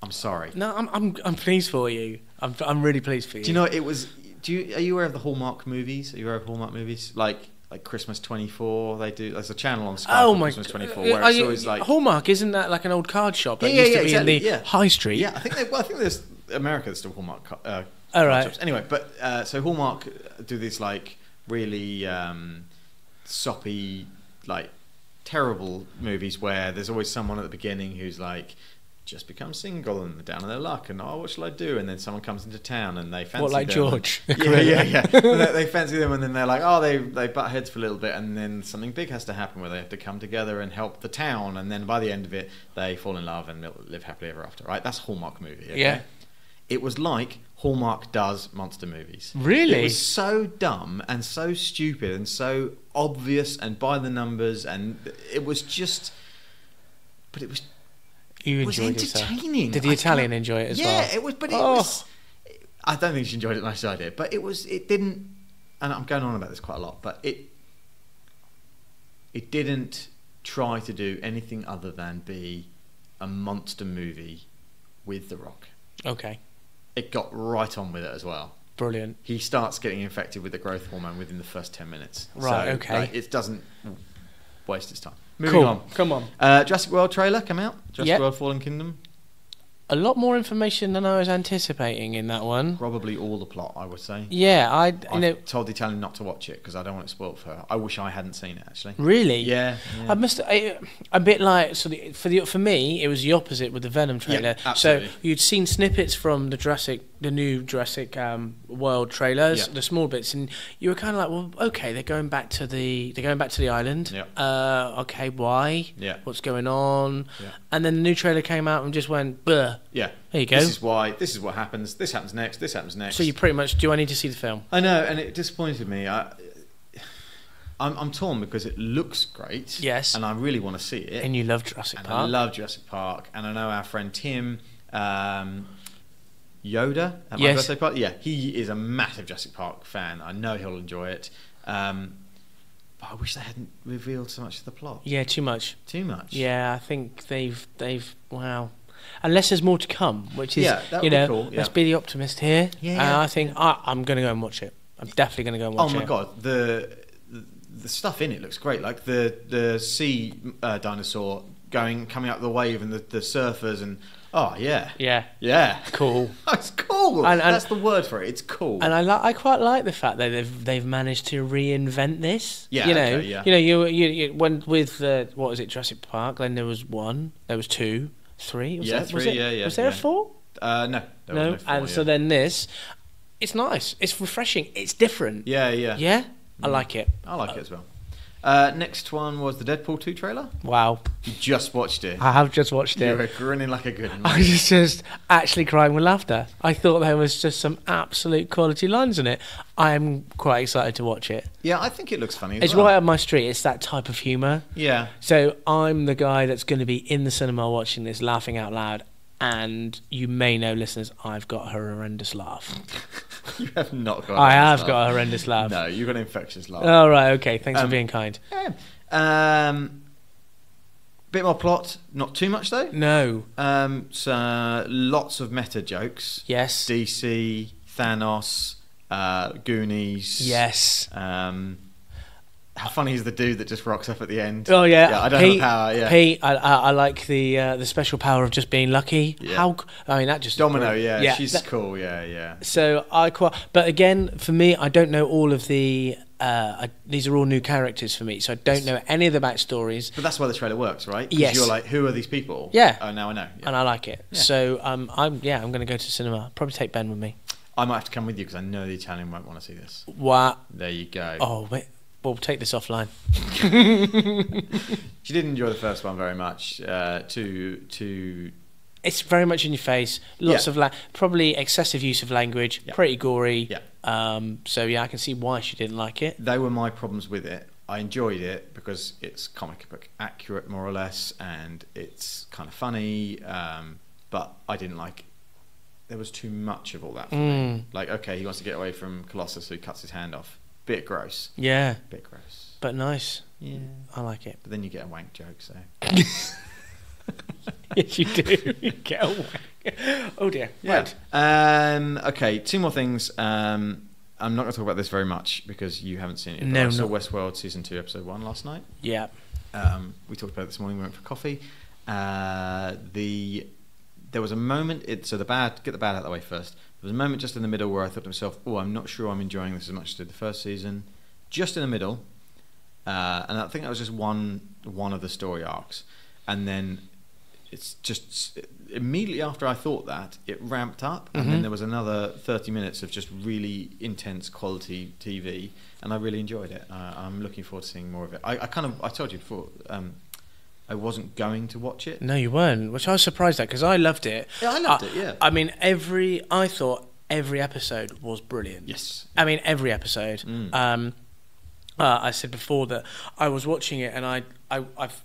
I'm sorry. No, I'm pleased for you. I'm really pleased for you. Do you know it was? Are you aware of the Hallmark movies? Are you aware of Hallmark movies? Like Christmas 24, they do. There's a channel on Sky called Christmas 24 where it's always like Hallmark. Isn't that like an old card shop that used to be in the high street? Yeah, I think there's America. There's still Hallmark. All right. Shops. Anyway, but so Hallmark do these like really soppy, like terrible movies where there's always someone at the beginning who's like just become single and they're down on their luck and what shall I do? And then someone comes into town and they fancy what, like them. George? Yeah. they fancy them and then they're like, they butt heads for a little bit and then something big has to happen where they have to come together and help the town, and then by the end of it they fall in love and live happily ever after. Right? That's Hallmark movie. Okay? Yeah. It was like Hallmark does monster movies. Really? It was so dumb and so stupid and so obvious and by the numbers, and it was just. But it was. You enjoyed it. Did the Italian enjoy it as well? Yeah, it was. But it was. I don't think she enjoyed it as much as I did, but it was. It didn't. And I'm going on about this quite a lot, but it didn't try to do anything other than be a monster movie with The Rock. Okay. It got right on with it as well. Brilliant. He starts getting infected with the growth hormone within the first 10 minutes. Right. So, okay. It doesn't waste its time. Moving on. Come on. Jurassic World trailer come out. Jurassic World Fallen Kingdom. A lot more information than I was anticipating in that one. Probably all the plot, I would say. Yeah, I told the Italian not to watch it because I don't want it spoiled for her. I wish I hadn't seen it actually. Really? Yeah. I must. A bit like for me, it was the opposite with the Venom trailer. Yeah, absolutely. So you'd seen snippets from the new Jurassic World trailers, the small bits, and you were kind of like, well, okay, they're going back to the island. Yeah. Okay, why? Yeah. What's going on? Yeah. And then the new trailer came out and just went, bleh. Yeah. There you go. This is why. This is what happens. This happens next. This happens next. So you pretty much. Do I need to see the film? I know, and it disappointed me. I'm torn because it looks great. Yes. And I really want to see it. And you love Jurassic Park. I love Jurassic Park, and I know our friend Tim. Yoda at my birthday party. Yeah, he is a massive Jurassic Park fan. I know he'll enjoy it. But I wish they hadn't revealed so much of the plot. Yeah, too much. Too much. Yeah, I think they've wow. Unless there's more to come, which is that would be cool. Yeah. Let's be the optimist here. Yeah. I think I'm going to go and watch it. I'm definitely going to go and watch it. Oh my god, the stuff in it looks great. Like the sea dinosaur coming out of the wave and the surfers and yeah, cool. That's cool. And that's the word for it. It's cool. And I quite like the fact that they've managed to reinvent this. Yeah, you when with what was it, Jurassic Park? Then there was 1, there was 2, 3. Was 3. Was there a 4? No. There was no 4, and so then this, it's nice. It's refreshing. It's different. Yeah. Yeah, I like it. I like it as well. Next one was the Deadpool 2 trailer. Wow. You just watched it. I have just watched it. You were grinning like a good man. I was just actually crying with laughter. I thought there was just some absolute quality lines in it. I am quite excited to watch it. Yeah, I think it looks funny. It's right up my street. It's that type of humour. Yeah. So I'm the guy that's going to be in the cinema watching this, laughing out loud. And you may know, listeners, I've got a horrendous laugh. You have not got. I have got a horrendous laugh. No, you've got an infectious laugh. Oh right, okay. Thanks for being kind. Bit more plot, not too much though. No. So lots of meta jokes. Yes. DC, Thanos, Goonies. Yes. How funny is the dude that just rocks up at the end? Oh yeah, I don't have the power. Yeah, Pete. I like the special power of just being lucky. Yeah. That just Domino. Yeah, she's cool. Yeah. So but again, for me, I don't know all of the. These are all new characters for me, so I don't know any of the backstories. But that's why the trailer works, right? Yes. You're like, who are these people? Yeah. Oh, now I know. Yeah. And I like it. Yeah. So I'm going to go to cinema. Probably take Ben with me. I might have to come with you because I know the Italian won't want to see this. What? There you go. Oh wait. We'll take this offline. She did enjoy the first one very much. It's very much in your face. Lots of probably excessive use of language. Yeah. Pretty gory. Yeah. So yeah, I can see why she didn't like it. They were my problems with it. I enjoyed it because it's comic book accurate, more or less, and it's kind of funny. But I didn't like. There was too much of all that for me. Like, okay, he wants to get away from Colossus, so he cuts his hand off. Bit gross. Yeah. Bit gross. But nice. Yeah. I like it. But then you get a wank joke, so. Yes, you do. You get a wank. Oh dear. Yeah. Right. Okay, 2 more things. I'm not going to talk about this very much because you haven't seen it. No, I saw Westworld Season 2, Episode 1 last night. Yeah. We talked about it this morning. We went for coffee. There was a moment. Get the bad out of the way first. There was a moment just in the middle where I thought to myself, "Oh, I'm not sure I'm enjoying this as much as I did the first season." Just in the middle, and I think that was just one of the story arcs. And then it's just immediately after I thought that it ramped up, and then there was another 30 minutes of just really intense quality TV, and I really enjoyed it. I'm looking forward to seeing more of it. I told you before. I wasn't going to watch it. No, you weren't, which I was surprised at because I loved it. Yeah, I loved it, yeah. I mean, I thought every episode was brilliant. Yes. I mean, every episode. I said before that I was watching it, and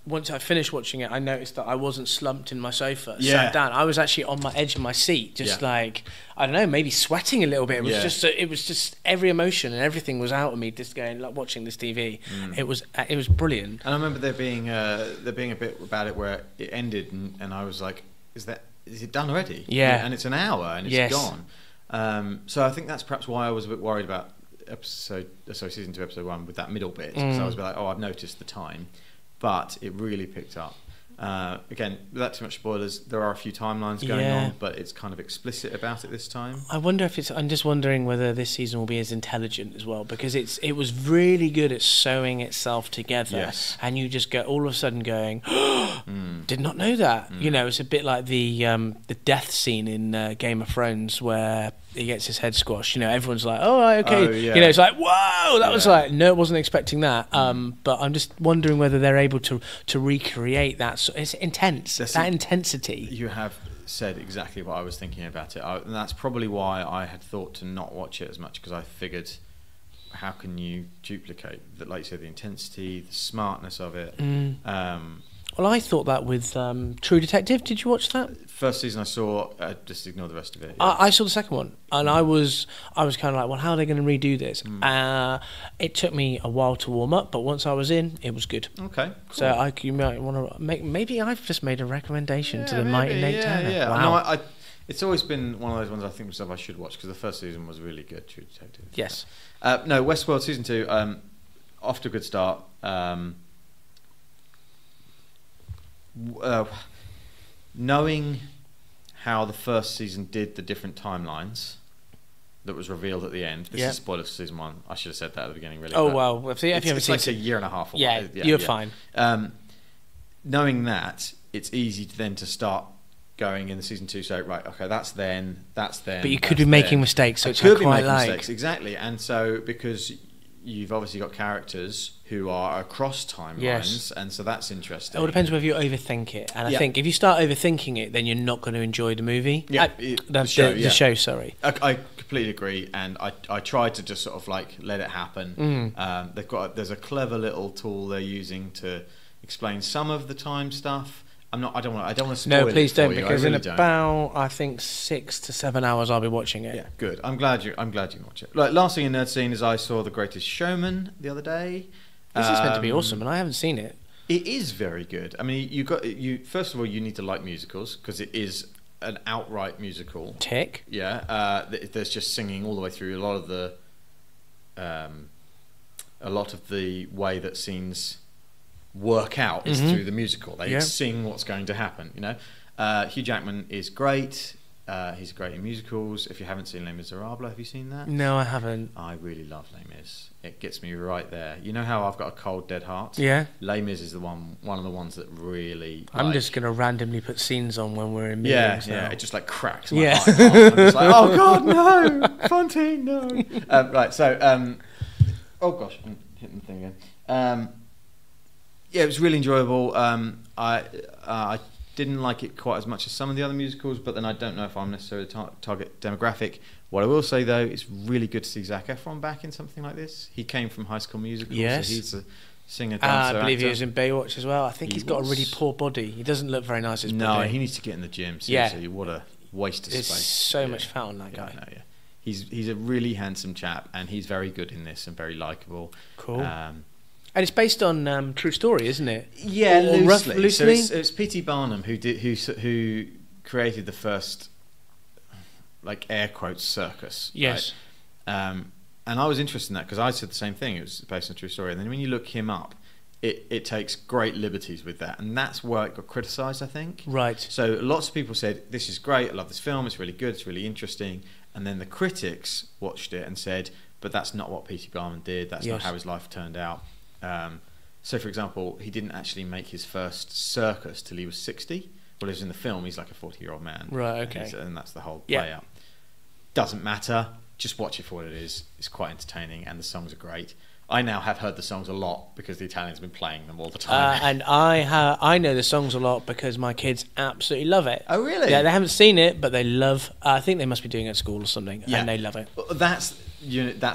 once I finished watching it, I noticed that I wasn't slumped in my sofa, sat down. I was actually on my edge of my seat, just like, I don't know, maybe sweating a little bit. It was just every emotion and everything was out of me, just going like watching this TV. It was brilliant. And I remember there being a bit about it where it ended, and I was like, is it done already? Yeah. And it's an hour, and it's gone. So I think that's perhaps why I was a bit worried about season 2, episode 1 with that middle bit, because I was like, I've noticed the time, but it really picked up. Again, without too much spoilers, there are a few timelines going on, but it's kind of explicit about it this time. I'm just wondering whether this season will be as intelligent as well, because it was really good at sewing itself together, and you just get all of a sudden going, did not know that. You know, it's a bit like the death scene in Game of Thrones where he gets his head squashed. You know, everyone's like, "Oh, okay." Oh, yeah. You know, it's like, "Whoa!" That was like, no, wasn't expecting that. But I'm just wondering whether they're able to recreate that. So it's intense. That intensity. You have said exactly what I was thinking about it, and that's probably why I had thought to not watch it as much, because I figured, how can you duplicate that? Like you said, the intensity, the smartness of it. Well, I thought that with True Detective. Did you watch that? First season I saw, just ignore the rest of it. Yeah. I saw the second one, and I was kind of like, well, how are they going to redo this? It took me a while to warm up, but once I was in, it was good. Okay, cool. So you might want to maybe I've just made a recommendation to the mighty Nate Turner. Yeah, wow. No, it's always been one of those ones I think myself I should watch because the first season was really good. True Detective. Yes. No, Westworld season 2, off to a good start. Knowing how the first season did the different timelines that was revealed at the end. This is spoilers for season 1. I should have said that at the beginning, really. Oh, well, if you haven't seen it's like a year and a half. You're fine. Knowing that, it's easy to start going in the season 2. So right, okay, that's then. But you could be making mistakes, so it's could be quite making like mistakes, exactly. And so because you've obviously got characters who are across timelines, and so that's interesting. It all depends whether you overthink it, and I think if you start overthinking it, then you're not going to enjoy the movie. The show. Sorry, I completely agree, and I tried to just sort of like let it happen. There's a clever little tool they're using to explain some of the time stuff. I don't want to spoil it. No, please don't, because really in about I think 6 to 7 hours I'll be watching it. Yeah, good. I'm glad you can watch it. Like, last thing in nerd scene is I saw The Greatest Showman the other day. This is meant to be awesome, and I haven't seen it. It is very good. I mean, first of all, you need to like musicals because it is an outright musical. Tick. Yeah. There's just singing all the way through. A lot of the way that scenes work out is through the musical. They sing what's going to happen. You know, Hugh Jackman is great. He's great in musicals. If you haven't seen Les Miserables, have you seen that? No, I haven't. I really love Les Mis. It gets me right there. You know how I've got a cold, dead heart? Yeah. Les Mis is one of the ones that really. I'm just going to randomly put scenes on when we're in meetings. Yeah. It just like cracks my heart. I'm just like, oh God, no, Fontaine, no. Right. So, oh gosh, I'm hitting the thing again. Yeah, it was really enjoyable. I didn't like it quite as much as some of the other musicals, but then I don't know if I'm necessarily the target demographic. What I will say, though, it's really good to see Zac Efron back in something like this. He came from High School Musical, so he's a singer, dancer, I believe actor. he was in Baywatch as well. I think he's got a really poor body. He doesn't look very nice as body. No, he needs to get in the gym, seriously. What a waste of There's space. so much fat on that guy. Yeah. He's a really handsome chap, and he's very good in this and very likeable. Cool. And it's based on true story, isn't it? Yeah, loosely. Loosely? So it's P.T. Barnum who created the first, like, air quotes, circus. Yes. Right? And I was interested in that because I said the same thing. It was based on a true story. And then when you look him up, it takes great liberties with that. And that's where it got criticised, I think. Right. So lots of people said, this is great, I love this film, it's really good, it's really interesting. And then the critics watched it and said, but that's not what P.T. Barnum did, that's not how his life turned out. So, for example, he didn't actually make his first circus till he was 60. Well, he was in the film, he's like a 40-year-old man. Right, okay. And that's the whole play out. Doesn't matter, just watch it for what it is. It's quite entertaining, and the songs are great. I now have heard the songs a lot because the Italians have been playing them all the time. And I know the songs a lot because my kids absolutely love it. Oh, really? Yeah, they haven't seen it, but they love. I think they must be doing it at school or something, and they love it. That's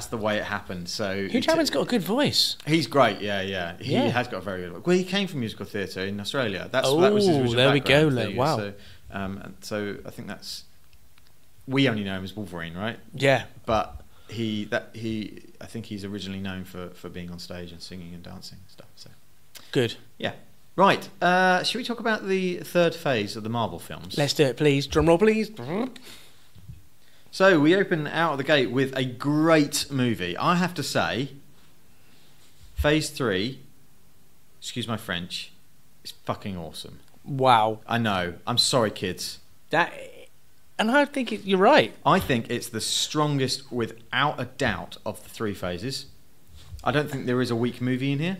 the way it happened. So Hugh Jackman's got a good voice. He's great. Yeah. He has got a very good voice. Well, he came from musical theatre in Australia. That was his original there we go. Wow. So, so I think we only know him as Wolverine, right? Yeah. But I think he's originally known for being on stage and singing and dancing and stuff. So good. Yeah. Right. Should we talk about the third phase of the Marvel films? Let's do it, please. Drum roll, please. So we open out of the gate with a great movie. I have to say, Phase 3, excuse my French, is fucking awesome. Wow. I know. I'm sorry, kids. And I think you're right. I think it's the strongest, without a doubt, of the 3 phases. I don't think there is a weak movie in here.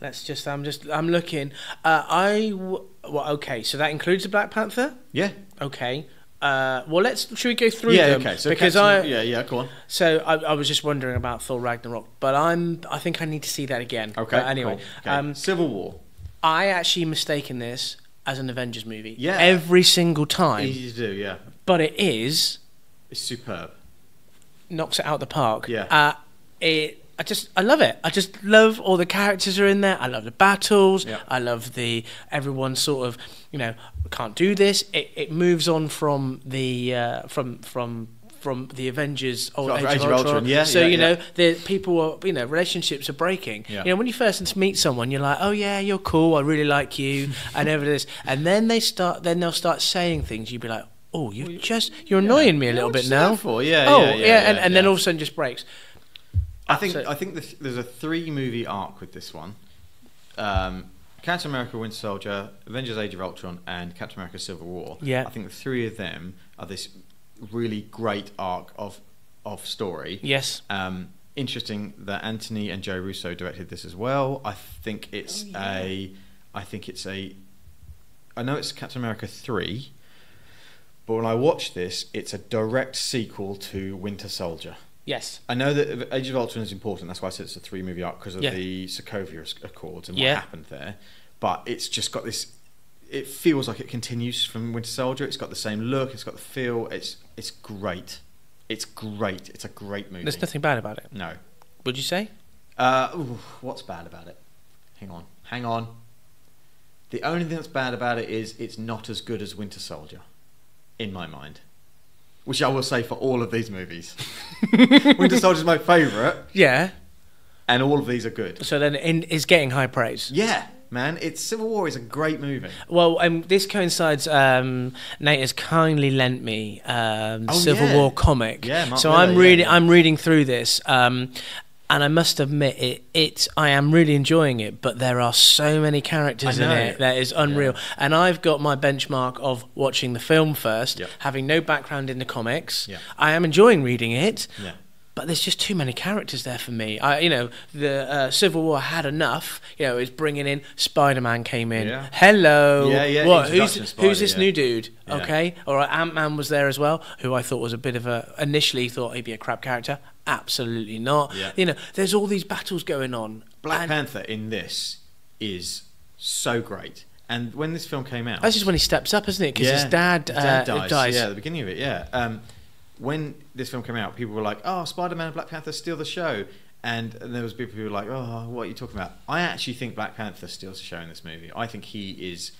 I'm looking. Okay, so that includes the Black Panther? Yeah. Okay. Should we go through them? Okay. So because go on. So I was just wondering about Thor Ragnarok, but I think I need to see that again. Okay. But anyway, cool. Okay. Civil War. I actually mistaken this as an Avengers movie. Yeah. Every single time. Easy to do, yeah. But it is. It's superb. Knocks it out the park. Yeah. I love it. I just love all the characters are in there. I love the battles. Yeah. I love everyone sort of, can't do this. It moves on from the from the Avengers old Age of Ultron. Yeah, so the people are relationships are breaking. Yeah. When you first meet someone, you're like, oh yeah, you're cool. I really like you. And everything. And then they'll start saying things. You'd be like, oh, you're annoying me a little bit now. And then all of a sudden just breaks. I think there's a 3-movie arc with this one. Captain America: Winter Soldier, Avengers: Age of Ultron, and Captain America: Civil War. Yeah. I think the 3 of them are this really great arc of story. Yes. Interesting that Anthony and Joe Russo directed this as well. I think it's I know it's Captain America 3, but when I watch this, it's a direct sequel to Winter Soldier. Yes. I know that Age of Ultron is important. That's why I said it's a 3-movie arc, because of the Sokovia Accords and what happened there. But it's just got this. It feels like it continues from Winter Soldier. It's got the same look. It's got the feel. It's great. It's great. It's a great movie. There's nothing bad about it. No. Would you say? What's bad about it? Hang on. The only thing that's bad about it is it's not as good as Winter Soldier, in my mind. Which I will say for all of these movies. Winter Soldier's my favourite. Yeah. And all of these are good. So then it's getting high praise. Yeah, man. Civil War is a great movie. Well, this coincides. Nate has kindly lent me Civil War comic. Yeah, Mark so Miller, I'm reading through this. And I must admit, I am really enjoying it, but there are so many characters in it that is unreal. Yeah. And I've got my benchmark of watching the film first, having no background in the comics. Yeah. I am enjoying reading it, but there's just too many characters there for me. The Civil War had enough. It's bringing in Spider-Man came in. Yeah. Hello. Yeah. What? Who's this new dude? Yeah. Okay. All right. Ant-Man was there as well, who I thought was a bit of initially thought he'd be a crap character. Absolutely not. Yeah. There's all these battles going on. Black Panther in this is so great. And when this film came out, that's just when he steps up, isn't it? Because his dad dies. Yeah, at the beginning of it. Yeah. When this film came out, people were like, "Oh, Spider-Man and Black Panther steal the show," and there was people who were like, "Oh, what are you talking about?" I actually think Black Panther steals the show in this movie. I think he is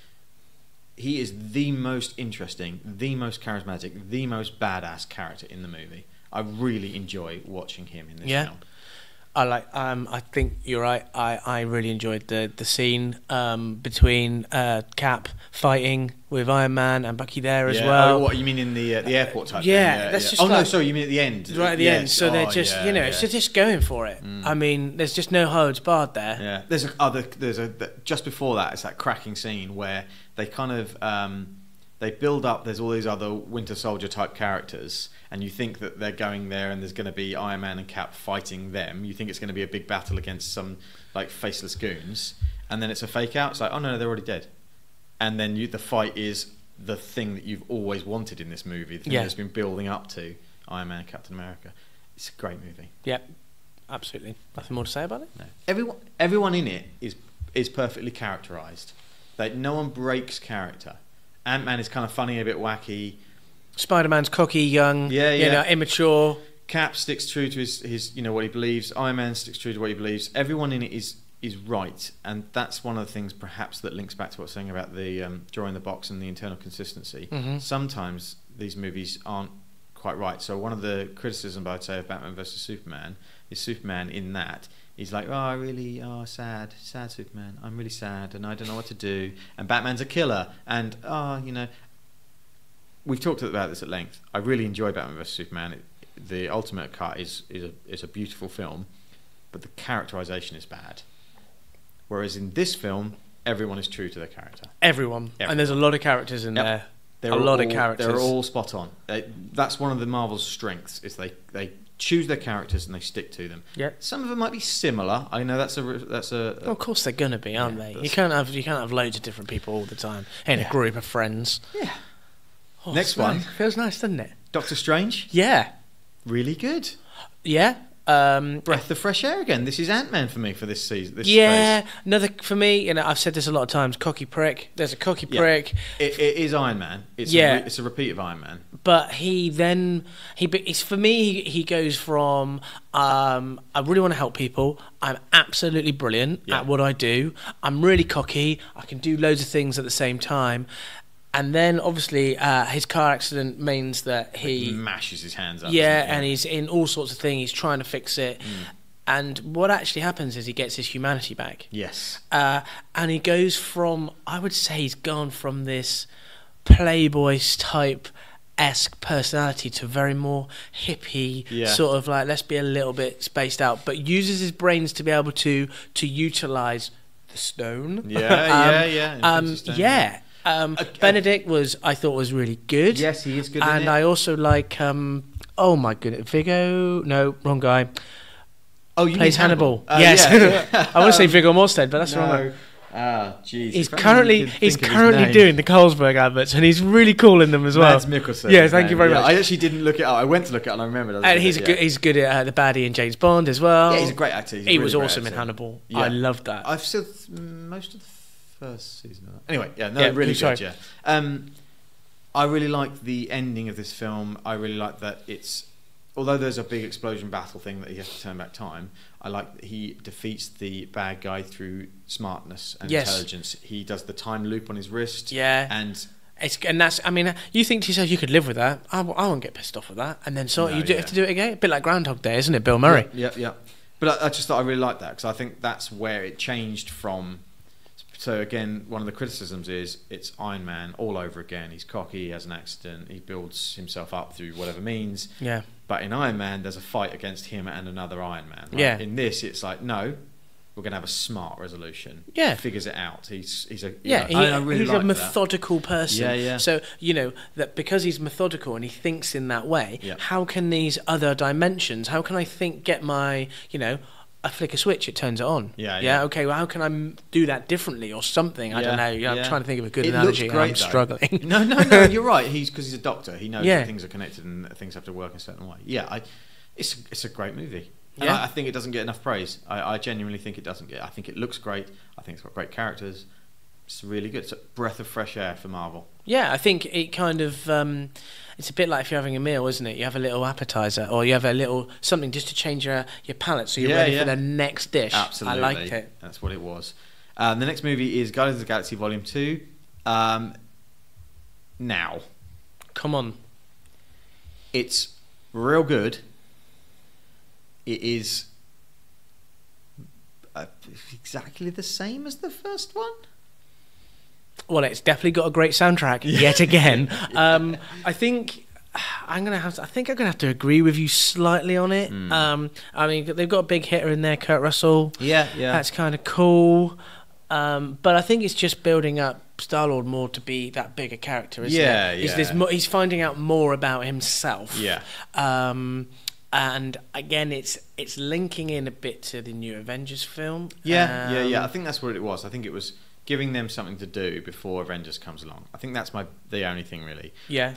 the most interesting, the most charismatic, the most badass character in the movie. I really enjoy watching him in this film. I think you're right. I really enjoyed the scene between Cap fighting with Iron Man and Bucky there as well. Oh, what you mean in the airport type thing? That's just no, sorry, you mean at the end? Right at the end. So they're just so just going for it. I mean, there's just no holds barred there. Yeah. There's just before that, it's that cracking scene where they kind of they build up. There's all these other Winter Soldier type characters, and you think that they're going there, and there's going to be Iron Man and Cap fighting them. You think it's going to be a big battle against some like faceless goons, and then it's a fake out. It's like, oh no, they're already dead. And then the fight is the thing that you've always wanted in this movie. The thing that's been building up to Iron Man and Captain America. It's a great movie. Yep, absolutely. Nothing more to say about it. No. Everyone in it is perfectly characterized. Like no one breaks character. Ant-Man is kind of funny, a bit wacky. Spider-Man's cocky, young, immature. Cap sticks true to his what he believes. Iron Man sticks true to what he believes. Everyone in it is right, and that's one of the things perhaps that links back to what I was saying about the drawing the box and the internal consistency. Mm-hmm. Sometimes these movies aren't quite right. So one of the criticisms I'd say of Batman vs Superman is Superman in that he's like, sad Superman. I'm really sad, and I don't know what to do. And Batman's a killer, and we've talked about this at length. I really enjoy Batman vs Superman. The ultimate cut is a beautiful film, but the characterization is bad. Whereas in this film, everyone is true to their character. Everyone. And there's a lot of characters in there. They're all spot on. That's one of the Marvel's strengths. Is they choose their characters and they stick to them. Yeah. Some of them might be similar. I know that's a. Well, of course they're gonna be, aren't they? You can't have loads of different people all the time in a group of friends. Yeah. Oh, Next one feels nice, doesn't it? Doctor Strange. Yeah. Really good. Yeah. Breath of fresh air again. This is Ant-Man for me for this season. Another for me. I've said this a lot of times. Cocky prick. There's a cocky prick. It is Iron Man. It's a repeat of Iron Man. but it's for me. He goes from I really want to help people. I'm absolutely brilliant at what I do. I'm really cocky. I can do loads of things at the same time. And then, obviously, his car accident means that he mashes his hands up. Yeah, and he's in all sorts of things. He's trying to fix it. And what actually happens is he gets his humanity back. Yes. And he goes from, I would say he's gone from this Playboy type-esque personality to very more hippie, sort of like, let's be a little bit spaced out, but uses his brains to be able to utilise the stone. Benedict I thought was really good. Yes, he is good. And I also like oh my goodness, Viggo. No, wrong guy. Oh, you plays mean Hannibal? Yes, I want to say Viggo Mortensen, but that's the wrong one. Ah, jeez. He's currently doing the Carlsberg adverts, and he's really cool in them as well. Mads Mikkelsen. Yeah, thank you very much. I actually didn't look it up. I went to look it up, and I remembered. And he's good at the baddie in James Bond as well. Yeah, he's a great actor. He was awesome in Hannibal. Yeah. I loved that. I've seen most of the first season. Anyway, really good. Yeah, I really like the ending of this film. I really like that although there's a big explosion battle thing that he has to turn back time. I like that he defeats the bad guy through smartness and intelligence. He does the time loop on his wrist. Yeah, and that's. I mean, you think to yourself you could live with that. I won't get pissed off with that. And then have to do it again. A bit like Groundhog Day, isn't it, Bill Murray? Yeah. But I just thought I really liked that because I think that's where it changed from. So again, one of the criticisms is it's Iron Man all over again. He's cocky, he has an accident, he builds himself up through whatever means. Yeah. But in Iron Man, there's a fight against him and another Iron Man. Right? Yeah. In this, it's like, no, we're going to have a smart resolution. Yeah. He figures it out. He's a methodical person. Yeah. So, that because he's methodical and he thinks in that way, how can these other dimensions, how can I get my, I flick a switch, it turns it on. Yeah. Okay. Well, how can I do that differently or something? I don't know. I'm trying to think of a good analogy. Great, I'm struggling. No. You're right. Because he's a doctor. He knows that things are connected and things have to work in a certain way. Yeah. It's a great movie. And I think it doesn't get enough praise. I genuinely think it doesn't get. I think it looks great. I think it's got great characters. It's really good. It's a breath of fresh air for Marvel. Yeah, I think it kind of it's a bit like if you're having a meal, isn't it? You have a little appetizer or you have a little something just to change your palate so you're ready for the next dish. Absolutely. I liked it. That's what it was. The next movie is Guardians of the Galaxy Volume 2. Now. Come on. It's real good. It is exactly the same as the first one. Well, it's definitely got a great soundtrack yet again. I think I'm gonna have to agree with you slightly on it. I mean, they've got a big hitter in there, Kurt Russell. Yeah. That's kind of cool. But I think it's just building up Star-Lord more to be that bigger character, isn't it? He's finding out more about himself. Yeah. And again, it's linking in a bit to the new Avengers film. Yeah. I think that's what it was. I think it was giving them something to do before Avengers comes along. I think that's the only thing really. Yeah.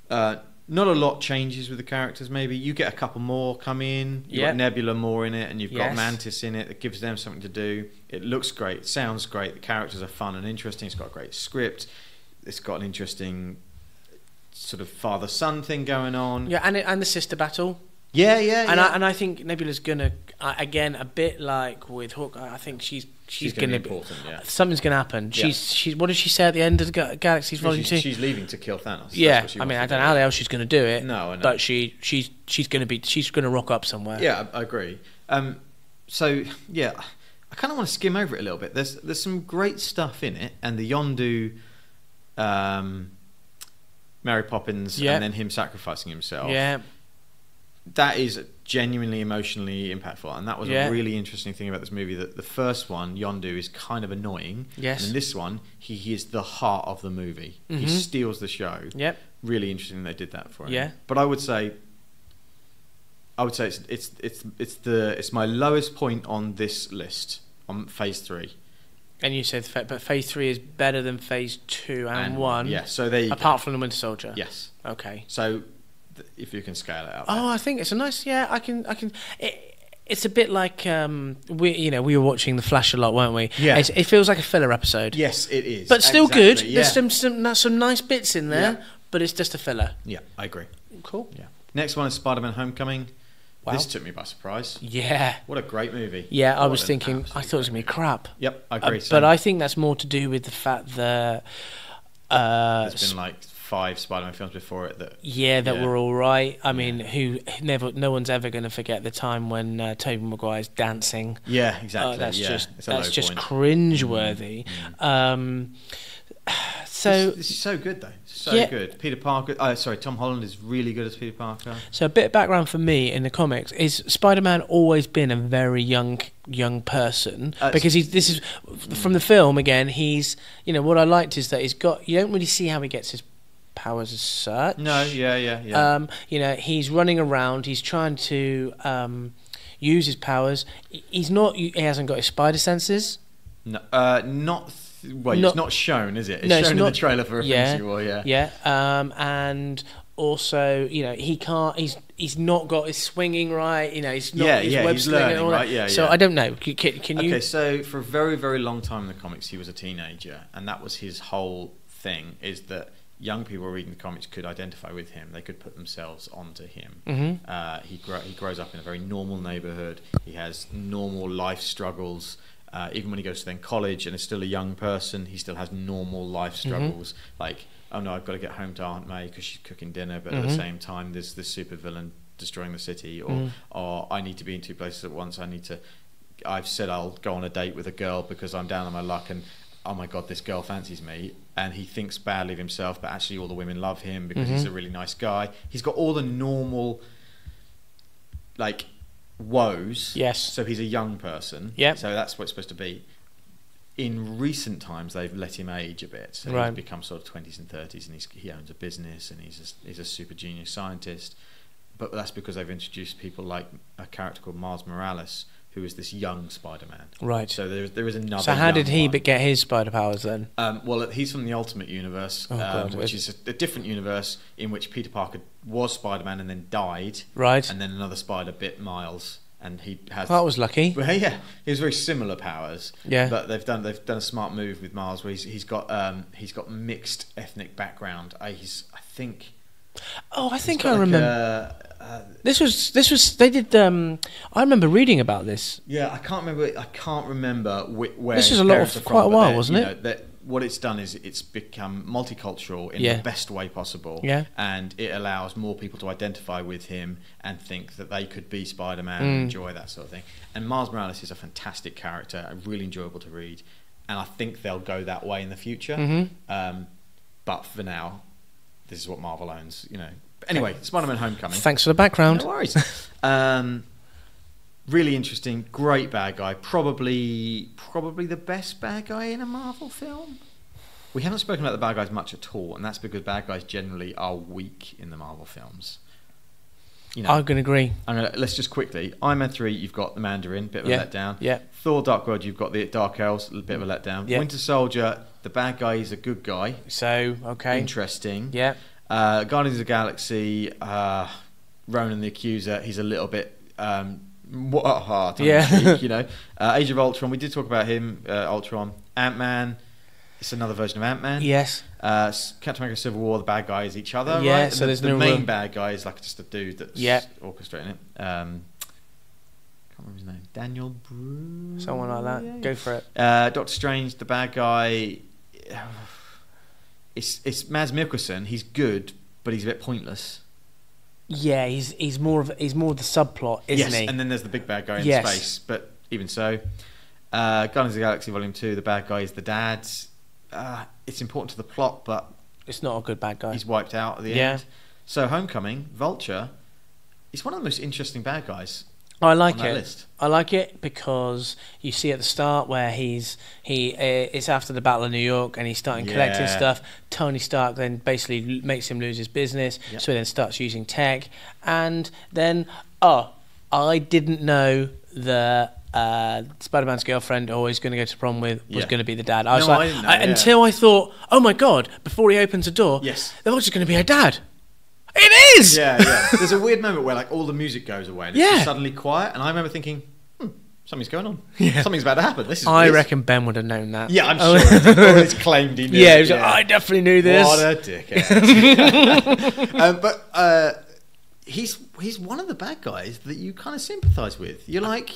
Not a lot changes with the characters. Maybe you get a couple more come in. You've got Nebula more in it, and you've got Mantis in it. That gives them something to do. It looks great. It sounds great. The characters are fun and interesting. It's got a great script. It's got an interesting sort of father-son thing going on. Yeah, and the sister battle. Yeah. And I think Nebula's gonna again a bit like with Hawkeye. I think she's gonna be important. Yeah. Something's gonna happen. Yeah. She's what did she say at the end of the Galaxy's Volume 2? She's leaving to kill Thanos. Yeah, I mean I don't know how the hell she's gonna do it. No, I know. But she's gonna rock up somewhere. Yeah, I agree. So yeah, I kind of want to skim over it a little bit. There's some great stuff in it, and the Yondu, Mary Poppins, and then him sacrificing himself. Yeah. That is genuinely emotionally impactful, and that was a really interesting thing about this movie. That the first one, Yondu, is kind of annoying, and in this one, he is the heart of the movie. Mm-hmm. He steals the show. Yep. Really interesting they did that for him. Yeah. But I would say it's my lowest point on this list on Phase 3. And you said, but Phase 3 is better than Phase 2 and 1. Yeah. So they apart from the Winter Soldier. Yes. Okay. So if you can scale it out. Oh, I think it's a nice. Yeah, I can. It's a bit like we were watching The Flash a lot, weren't we? Yeah. It feels like a filler episode. Yes, it is. But still good. Yeah. There's some nice bits in there. Yeah. but it's just a filler. Yeah, I agree. Cool. Yeah. Next one is Spider-Man: Homecoming. Wow. This took me by surprise. Yeah. What a great movie. Yeah, I was thinking, I thought it was going to be crap. Yep, I agree. But I think that's more to do with the fact that... there's been like 5 Spider-Man films before it that were all right. I mean, no one's ever going to forget the time when Tobey Maguire's dancing. Yeah, exactly. That's just point. cringeworthy. So this is so good though. So good. Peter Parker. Tom Holland is really good as Peter Parker. So a bit of background for me in the comics is Spider-Man always been a very young person because this is from the film again. He's what I liked is that you don't really see how he gets his powers as such. No, yeah. He's running around. He's trying to use his powers. He hasn't got his spider senses. No, it's not shown, is it? It's shown in the trailer for Infinity War, Yeah, and also, he can't. He's not got his swinging right. He's not. He's learning, and all that. Right? So I don't know. Can you? Okay, so for a very, very long time in the comics, he was a teenager, and that was his whole thing. Is that young people reading the comics could identify with him. They could put themselves onto him. Mm-hmm. He grows up in a very normal neighborhood. He has normal life struggles. Even when he goes to then college and is still a young person, he still has normal life struggles. Like, oh no, I've got to get home to Aunt May because she's cooking dinner, but at the same time there's this super villain destroying the city, or I need to be in 2 places at once. I've said I'll go on a date with a girl because I'm down on my luck, and oh my god, this girl fancies me, and he thinks badly of himself, but actually all the women love him because he's a really nice guy. He's got all the normal, like, woes. Yes. So he's a young person. Yeah. So that's what it's supposed to be. In recent times, they've let him age a bit. So he's become sort of 20s and 30s, and he owns a business, and he's a super genius scientist. But that's because they've introduced people like a character called Miles Morales, who is this young Spider-Man. Right. So there is another. So how did he get his spider powers then? Well, he's from the Ultimate Universe, which is a different universe in which Peter Parker was Spider-Man and then died. Right. And then another spider bit Miles, and he has. That was lucky. Well, yeah, he has very similar powers. Yeah. But they've done a smart move with Miles where he's got mixed ethnic background. I think I remember. This was they did. I remember reading about this. Yeah, I can't remember where. This was quite a while, wasn't it? What it's done is it's become multicultural in the best way possible. Yeah. And it allows more people to identify with him and think that they could be Spider-Man and enjoy that sort of thing. And Miles Morales is a fantastic character, really enjoyable to read, and I think they'll go that way in the future. But for now, this is what Marvel owns, Anyway, Spider-Man: Homecoming. Thanks for the background. No worries. Really interesting, great bad guy. Probably the best bad guy in a Marvel film. We haven't spoken about the bad guys much at all, and that's because bad guys generally are weak in the Marvel films. I'm going to agree. Let's just quickly. Iron Man 3, you've got the Mandarin, bit of a letdown. Yeah. Thor: Dark World, you've got the Dark Elves, a bit of a letdown. Yeah. Winter Soldier, the bad guy is a good guy. So, okay. Interesting. Yeah. Guardians of the Galaxy, Ronan the Accuser, he's a little bit hard. Age of Ultron, we did talk about him. Ultron, Ant-Man, it's another version of Ant-Man. Yes. Captain America: Civil War, the bad guy is each other. Yeah. Right? So there's the no main real... bad guy is like just a dude that's orchestrating it. Can't remember his name. Daniel Bruce. Someone like that. Yeah. Go for it. Doctor Strange, the bad guy. It's Mads Mikkelsen. He's good, but he's a bit pointless. Yeah, he's more of the subplot, isn't he? Yes, and then there's the big bad guy in space. But even so, Guardians of the Galaxy Volume 2, the bad guy is the dad. It's important to the plot, but it's not a good bad guy. He's wiped out at the end. So Homecoming, Vulture, is one of the most interesting bad guys. I like it. List. I like it because you see at the start where it's after the Battle of New York and he's starting collecting stuff. Tony Stark then basically makes him lose his business, so he then starts using tech. And then, I didn't know that Spider-Man's girlfriend, or he's going to go to prom with, was going to be the dad. I was until I thought, oh my god! Before he opens the door, they're all just going to be her dad. It is! Yeah. There's a weird moment where like all the music goes away and it's just suddenly quiet, and I remember thinking, something's going on. Something's about to happen. I reckon Ben would have known that. Yeah, I'm sure. He always claimed he knew. Yeah, he was like, I definitely knew this. What a dickhead. But he's one of the bad guys that you kind of sympathise with. You're like,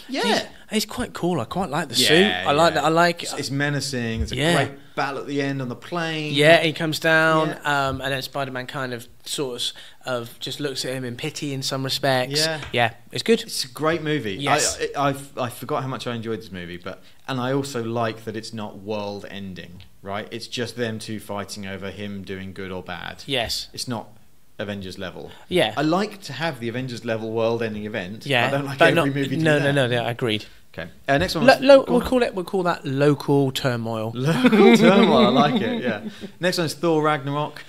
he's quite cool. I quite like the suit. I like that. I like it's menacing. There's a great battle at the end on the plane. Yeah, he comes down, and then Spider-Man kind of sort of just looks at him in pity in some respects. Yeah, it's good. It's a great movie. Yes. I forgot how much I enjoyed this movie, and I also like that it's not world-ending, right? It's just them two fighting over him doing good or bad. Yes. It's not Avengers level. Yeah. I like to have the Avengers level world-ending event. Yeah. I don't like every movie to do that. No, I agreed. Okay. Next one. We'll call that local turmoil. Local turmoil. I like it. Yeah. Next one is Thor Ragnarok.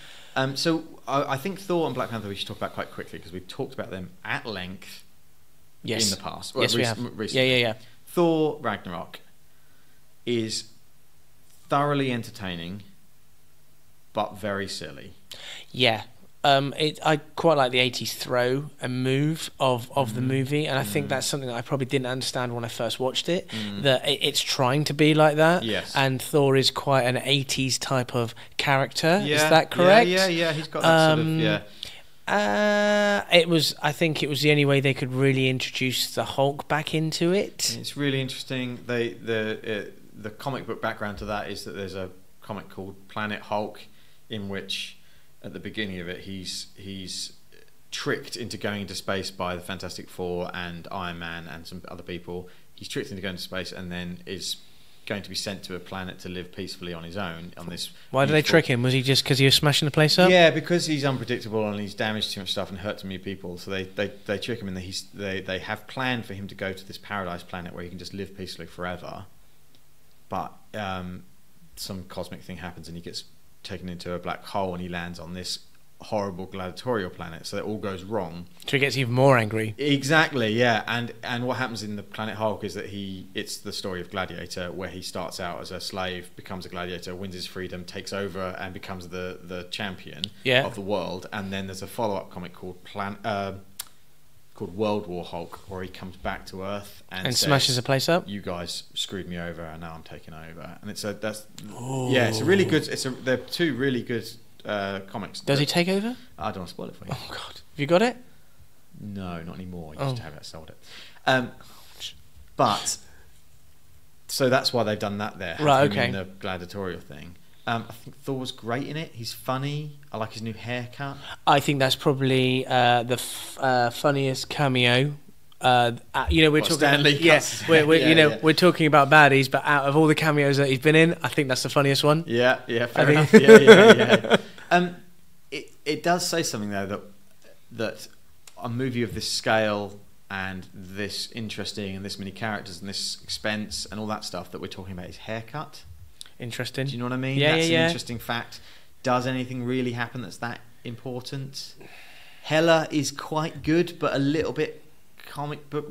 So I think Thor and Black Panther we should talk about quite quickly because we've talked about them at length. Yes. In the past. Yes, we have. Recently. Yeah. Thor Ragnarok is thoroughly entertaining, but very silly. Yeah. I quite like the 80s throw and move of the movie, and I think that's something that I probably didn't understand when I first watched it, that it's trying to be like that. Yes. And Thor is quite an 80s type of character. Is that correct? Yeah. He's got that sort of, I think it was the only way they could really introduce the Hulk back into it. It's really interesting. The comic book background to that is that there's a comic called Planet Hulk in which at the beginning of it, he's tricked into going into space by the Fantastic Four and Iron Man and some other people. He's tricked into going to space and then is going to be sent to a planet to live peacefully on his own on this. Why did they trick him? Was he just because he was smashing the place up? Yeah, because he's unpredictable and he's damaged too much stuff and hurt too many people. So they trick him and they have planned for him to go to this paradise planet where he can just live peacefully forever. But some cosmic thing happens and he gets taken into a black hole and he lands on this horrible gladiatorial planet, so it all goes wrong. So he gets even more angry. Exactly, yeah. And what happens in the Planet Hulk is that it's the story of Gladiator, where he starts out as a slave, becomes a gladiator, wins his freedom, takes over and becomes the champion of the world. And then there's a follow-up comic called World War Hulk, where he comes back to Earth and says, smashes the place up. You guys screwed me over, and now I'm taking over. And it's a really good. They're two really good comics. Does he take over? I don't want to spoil it for you. Oh God, have you got it? No, not anymore. I used to have it, sold it. But so that's why they've done that there. Right. Okay. In the gladiatorial thing. I think Thor was great in it. He's funny. I like his new haircut. I think that's probably the funniest cameo. We're talking. Stanley yes, we're talking about baddies, but out of all the cameos that he's been in, I think that's the funniest one. Yeah, fair enough. Yeah. It does say something though that a movie of this scale and this interesting and this many characters and this expense and all that stuff that we're talking about is haircut. Interesting. Do you know what I mean? Yeah, that's an interesting fact. Does anything really happen that's that important? Hela is quite good, but a little bit comic book,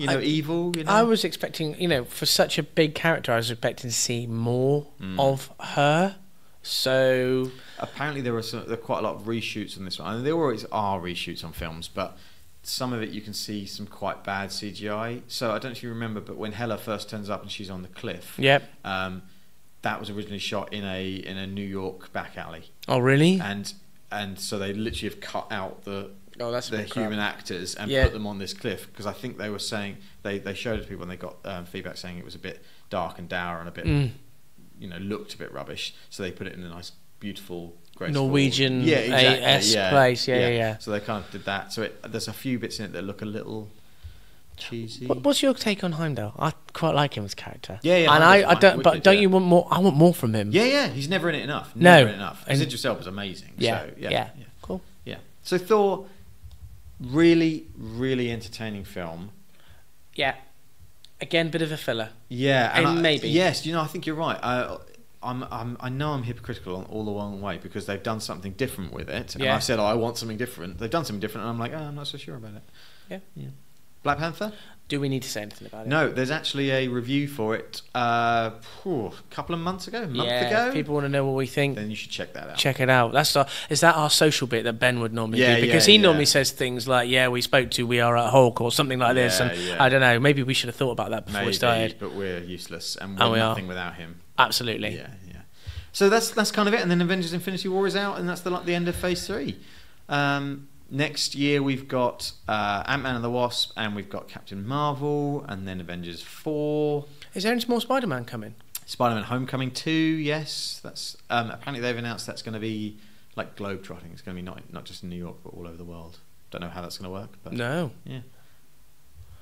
evil. I was expecting, for such a big character, I was expecting to see more of her. So apparently there are quite a lot of reshoots on this one. I mean, there always are reshoots on films, but some of it you can see some quite bad CGI. So I don't know if you remember, but when Hela first turns up and she's on the cliff, that was originally shot in a New York back alley. Oh, really? And so they literally have cut out the human actors and put them on this cliff, because I think they were saying they showed it to people and they got feedback saying it was a bit dark and dour and a bit looked a bit rubbish. So they put it in a nice, beautiful, graceful Norwegian place. Yeah. So they kind of did that. So there's a few bits in it that look a little cheesy. What's your take on Heimdall? I quite like him as a character. Yeah. And I don't. But don't you want more? I want more from him. Yeah. He's never in it enough. Never in it enough. Because Idris Elba's amazing. Yeah. So, Cool. Yeah. So Thor, really, really entertaining film. Yeah. Again, bit of a filler. Yeah, and maybe. Yes, I think you're right. I know I'm hypocritical all the wrong way, because they've done something different with it, and I said, I want something different. They've done something different, and I'm like, I'm not so sure about it. Yeah. Black Panther? Do we need to say anything about it? No, there's actually a review for it a couple of months ago, a month ago. If people want to know what we think, then you should check that out. Check it out. Is that our social bit that Ben would normally do? Because he normally says things like, we spoke to We Are at Hulk or something like this. And I don't know, maybe we should have thought about that before we started. But we're useless and we're nothing without him. Absolutely. Yeah. So that's kind of it. And then Avengers Infinity War is out, and that's the end of Phase 3. Next year we've got Ant-Man and the Wasp, and we've got Captain Marvel, and then Avengers 4. Is there any more Spider-Man coming? Spider-Man Homecoming 2, yes. That's apparently they've announced that's going to be like globe-trotting. It's going to be not just in New York, but all over the world. Don't know how that's going to work. But no. Yeah.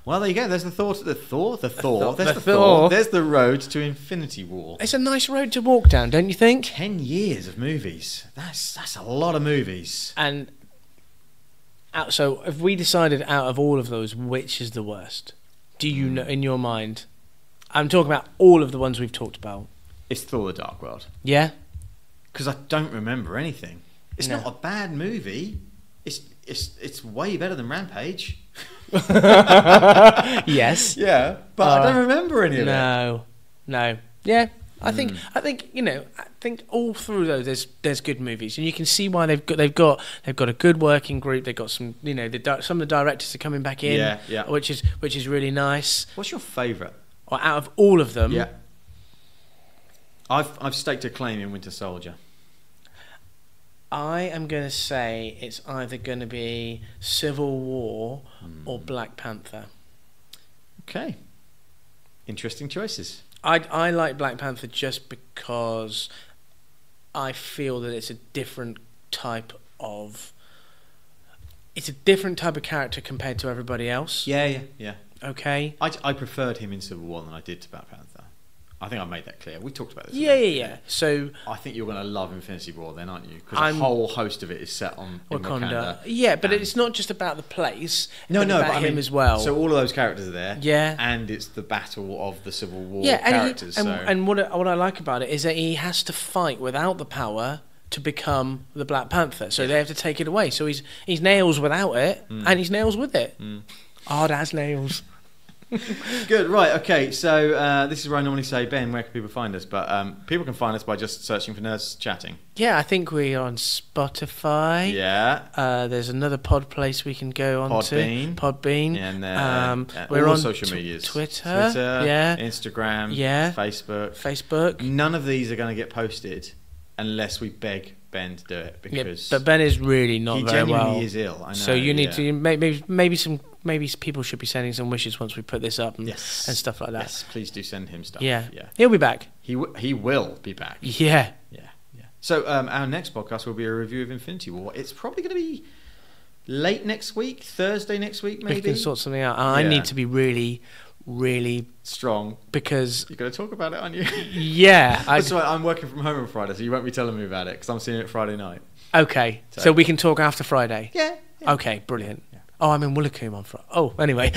Well, there you go. There's the Thor. There's the Thor. There's the road to Infinity War. It's a nice road to walk down, don't you think? 10 years of movies. That's a lot of movies. And so, if we decided out of all of those, which is the worst? Do you know in your mind? I'm talking about all of the ones we've talked about. It's Thor: The Dark World. Yeah. Because I don't remember anything. It's not a bad movie. It's way better than Rampage. Yes. Yeah, but I don't remember any of it. No. Yeah. I think all through those there's good movies, and you can see why they've got a good working group. They've got some some of the directors are coming back in, which is really nice. What's your favourite? Or out of all of them, I've staked a claim in Winter Soldier. I am going to say it's either going to be Civil War or Black Panther. Okay, interesting choices. I like Black Panther just because I feel that it's a different type of character compared to everybody else. Yeah. Okay. I preferred him in Civil War than I did to Black Panther. I think I made that clear. We talked about this. Yeah. So I think you're going to love Infinity War then, aren't you? Because a whole host of it is set on Wakanda. Yeah, but it's not just about the place. No, about him as well. So all of those characters are there. Yeah. And it's the battle of the Civil War characters. And what I like about it is that he has to fight without the power to become the Black Panther. So they have to take it away. So he's nails without it, and he's nails with it. Hard as nails. Good, right, okay, so this is where I normally say, Ben, where can people find us? But people can find us by just searching for Nerds Chatting. Yeah, I think we're on Spotify. Yeah. There's another pod place we can go on Podbean. And we're all on social medias. Twitter, Instagram, Facebook. None of these are going to get posted unless we beg Ben to do it, because but Ben is really not very well. He genuinely is ill. I know. So you need to maybe people should be sending some wishes once we put this up and stuff like that. Yes, please do send him stuff. Yeah. He'll be back. He will be back. Yeah. So our next podcast will be a review of Infinity War. It's probably going to be late next week, Thursday next week, maybe. We can sort something out. I need to be really strong, because you're going to talk about it, aren't you? Yeah. That's right. I'm working from home on Friday, so you won't be telling me about it because I'm seeing it Friday night. Okay, so we can talk after Friday. Yeah. Okay, brilliant. Yeah. Oh, I'm in Woolacombe on Friday. Oh, anyway.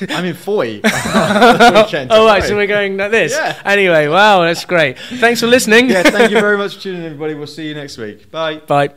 I'm in Foy. Weekend, right, so we're going like this. Yeah. Anyway, wow, that's great. Thanks for listening. Yeah, thank you very much for tuning in, everybody. We'll see you next week. Bye. Bye.